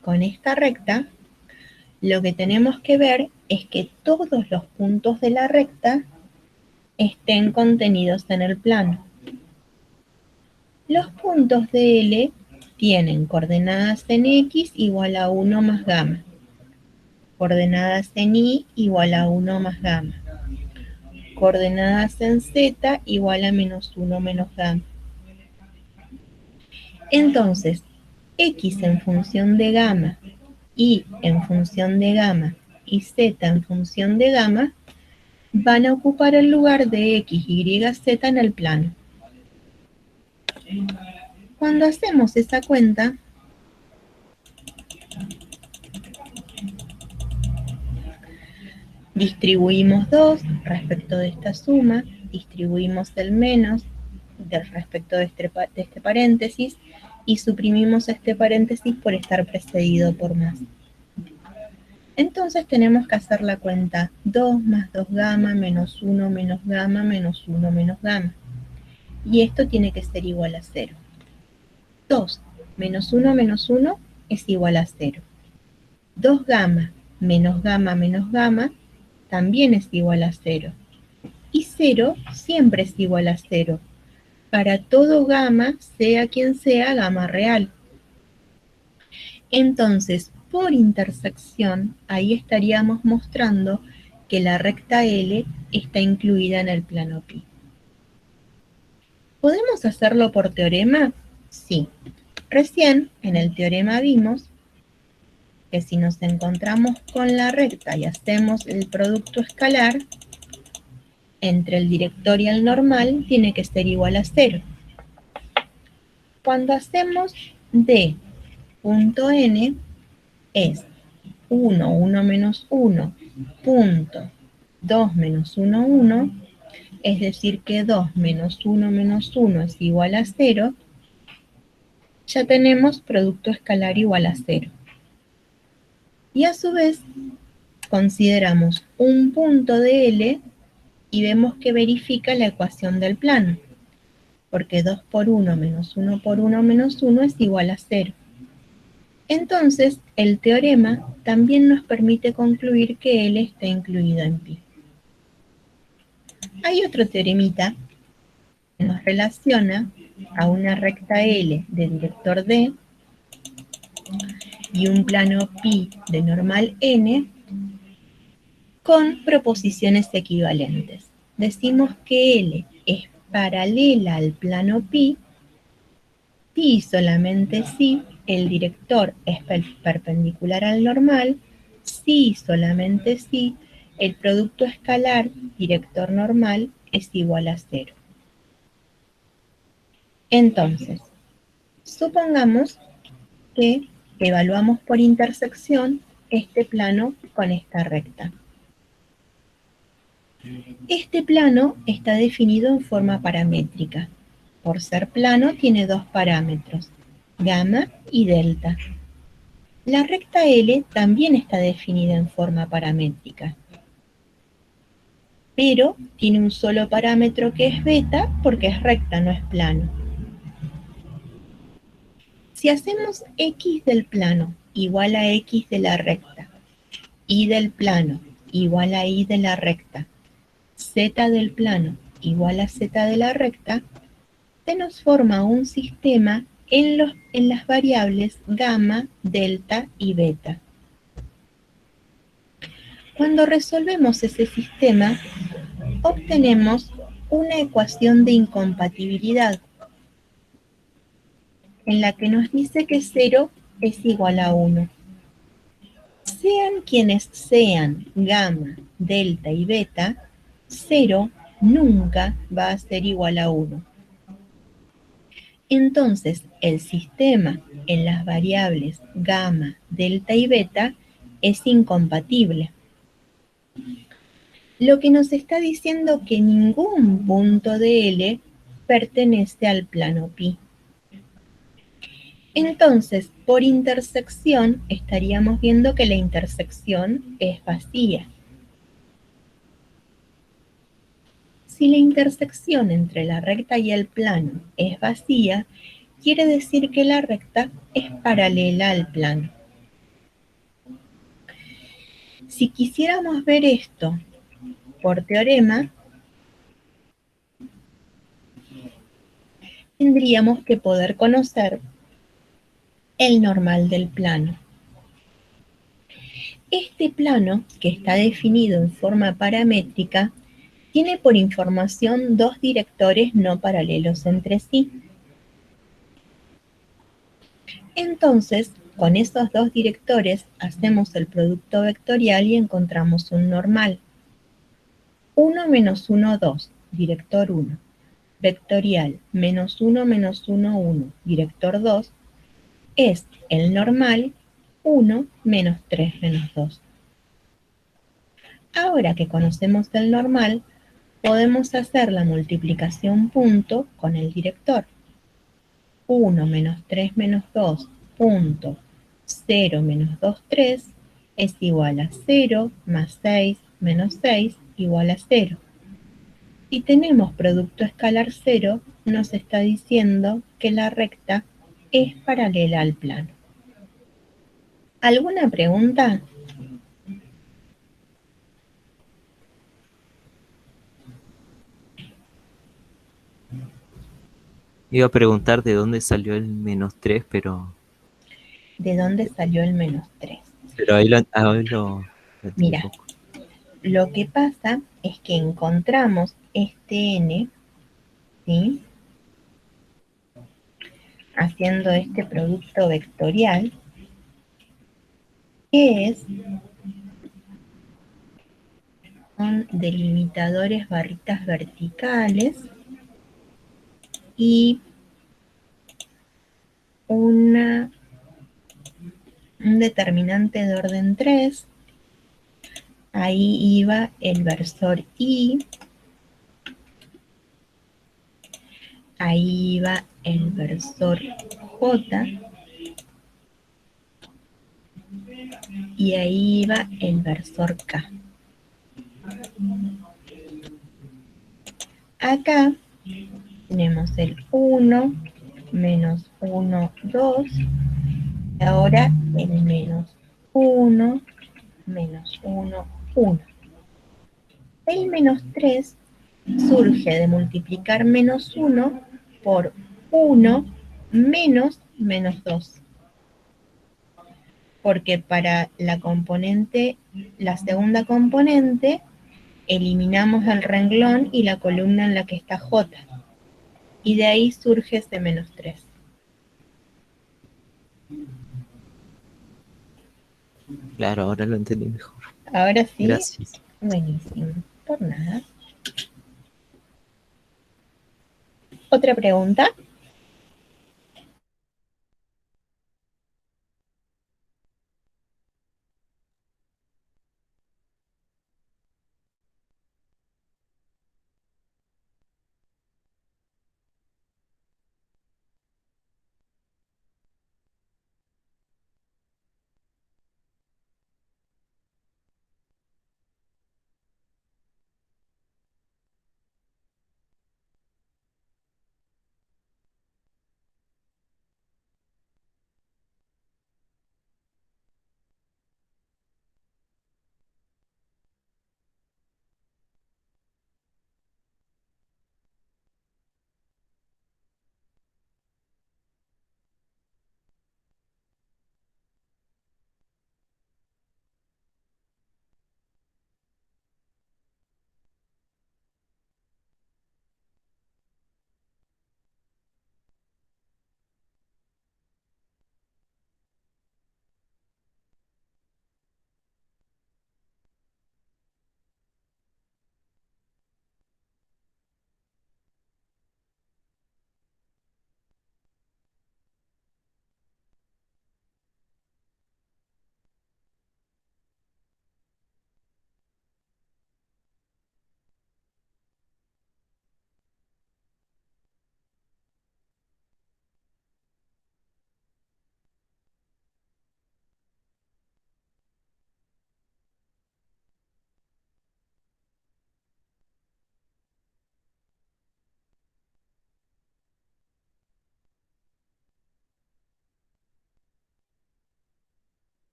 S4: con esta recta, lo que tenemos que ver es que todos los puntos de la recta estén contenidos en el plano. Los puntos de L tienen coordenadas en X igual a 1 más gamma, coordenadas en Y igual a 1 más gamma, coordenadas en Z igual a -1 menos gamma. Entonces, X en función de gamma, Y en función de gamma y Z en función de gamma van a ocupar el lugar de X, Y, Z en el plano. Cuando hacemos esa cuenta, Distribuimos 2 respecto de esta suma, distribuimos el menos respecto de este paréntesis y suprimimos este paréntesis por estar precedido por más. Entonces tenemos que hacer la cuenta 2 más 2 gamma menos 1 menos gamma menos 1 menos gamma. Y esto tiene que ser igual a 0. 2 menos 1 es igual a 0. 2 gamma menos gamma también es igual a 0. Y 0 siempre es igual a 0. Para todo gamma, sea quien sea gamma real. Entonces, por intersección, ahí estaríamos mostrando que la recta L está incluida en el plano pi. ¿Podemos hacerlo por teorema? Sí. Recién, en el teorema vimos que si nos encontramos con la recta y hacemos el producto escalar, entre el director y el normal tiene que ser igual a 0. Cuando hacemos D punto n es 1, 1 menos 1, punto 2 menos 1, 1, es decir que 2 menos 1 es igual a 0, ya tenemos producto escalar igual a 0. Y a su vez, consideramos un punto de L y vemos que verifica la ecuación del plano, porque 2 por 1 menos 1 por 1 menos 1 es igual a 0. Entonces, el teorema también nos permite concluir que L está incluido en pi. Hay otro teoremita que nos relaciona a una recta L de director D y un plano pi de normal n con proposiciones equivalentes. Decimos que L es paralela al plano pi solamente si el director es perpendicular al normal, si solamente si el producto escalar director normal es igual a 0. Entonces, supongamos que evaluamos por intersección este plano con esta recta. Este plano está definido en forma paramétrica. Por ser plano tiene dos parámetros, gamma y delta. La recta L también está definida en forma paramétrica, pero tiene un solo parámetro que es beta porque es recta, no es plano. Si hacemos x del plano igual a x de la recta, y del plano igual a y de la recta, z del plano igual a z de la recta, se nos forma un sistema en las variables gamma, delta y beta. Cuando resolvemos ese sistema, obtenemos una ecuación de incompatibilidad en la que nos dice que 0 es igual a 1. Sean quienes sean gamma, delta y beta, 0 nunca va a ser igual a 1. Entonces, el sistema en las variables gamma, delta y beta es incompatible. Lo que nos está diciendo que ningún punto de L pertenece al plano pi. Entonces, por intersección, estaríamos viendo que la intersección es vacía. Si la intersección entre la recta y el plano es vacía, quiere decir que la recta es paralela al plano. Si quisiéramos ver esto por teorema, tendríamos que poder conocer el normal del plano. Este plano, que está definido en forma paramétrica, tiene por información dos directores no paralelos entre sí. Entonces, con esos dos directores hacemos el producto vectorial y encontramos un normal. 1 menos 1, 2, director 1. Vectorial menos 1, 1, director 2, es el normal 1 menos 3 menos 2. Ahora que conocemos el normal, podemos hacer la multiplicación punto con el director. 1 menos 3 menos 2 punto 0 menos 2, 3 es igual a 0 más 6 menos 6 igual a 0. Si tenemos producto escalar 0, nos está diciendo que la recta es paralela al plano. ¿Alguna pregunta?
S1: Iba a preguntar de dónde salió el -3,
S4: ¿De dónde salió el menos 3?
S1: pero ahí lo entendí
S4: Mira,
S1: poco.
S4: lo que pasa es que encontramos este n, ¿sí? Haciendo este producto vectorial, que son delimitadores barritas verticales y un determinante de orden 3. Ahí iba el versor I, ahí iba el versor J y ahí iba el versor K. Acá tenemos el 1, menos 1, 2, y ahora el menos 1, menos 1, 1. El menos 3 surge de multiplicar menos 1 por 1 menos menos 2. Porque para la segunda componente, eliminamos el renglón y la columna en la que está J. Y de ahí surge ese menos 3.
S1: Claro, ahora lo entendí mejor.
S4: Ahora sí,
S1: Gracias.
S4: buenísimo. Por nada. ¿Otra pregunta?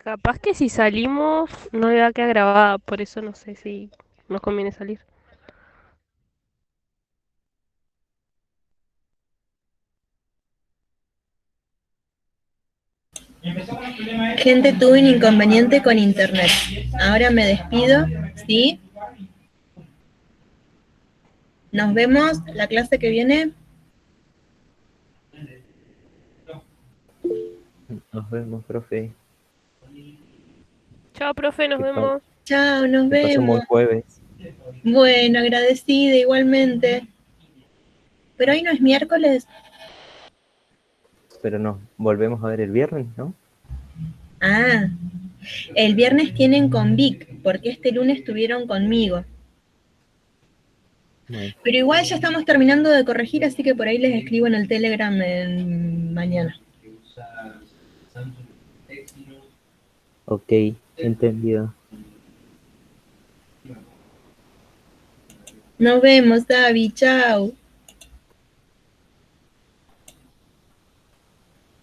S7: Capaz que si salimos no va a quedar grabada, por eso no sé si nos conviene salir.
S4: Gente, tuve un inconveniente con internet. Ahora me despido, ¿sí? Nos vemos la clase que viene.
S1: Nos vemos, profe.
S7: Chao, profe, nos
S1: Que, pa-
S7: vemos.
S4: Chao, nos
S1: que pase un buen
S4: vemos.
S1: jueves.
S4: Bueno, agradecida igualmente. Pero hoy no es miércoles.
S1: Pero nos volvemos a ver el viernes, ¿no?
S4: Ah, el viernes tienen con Vic, porque este lunes estuvieron conmigo.
S1: Bueno,
S4: Pero igual ya estamos terminando de corregir, así que por ahí les escribo en el Telegram mañana.
S1: ok, entendido.
S4: Nos vemos, Davi, chao.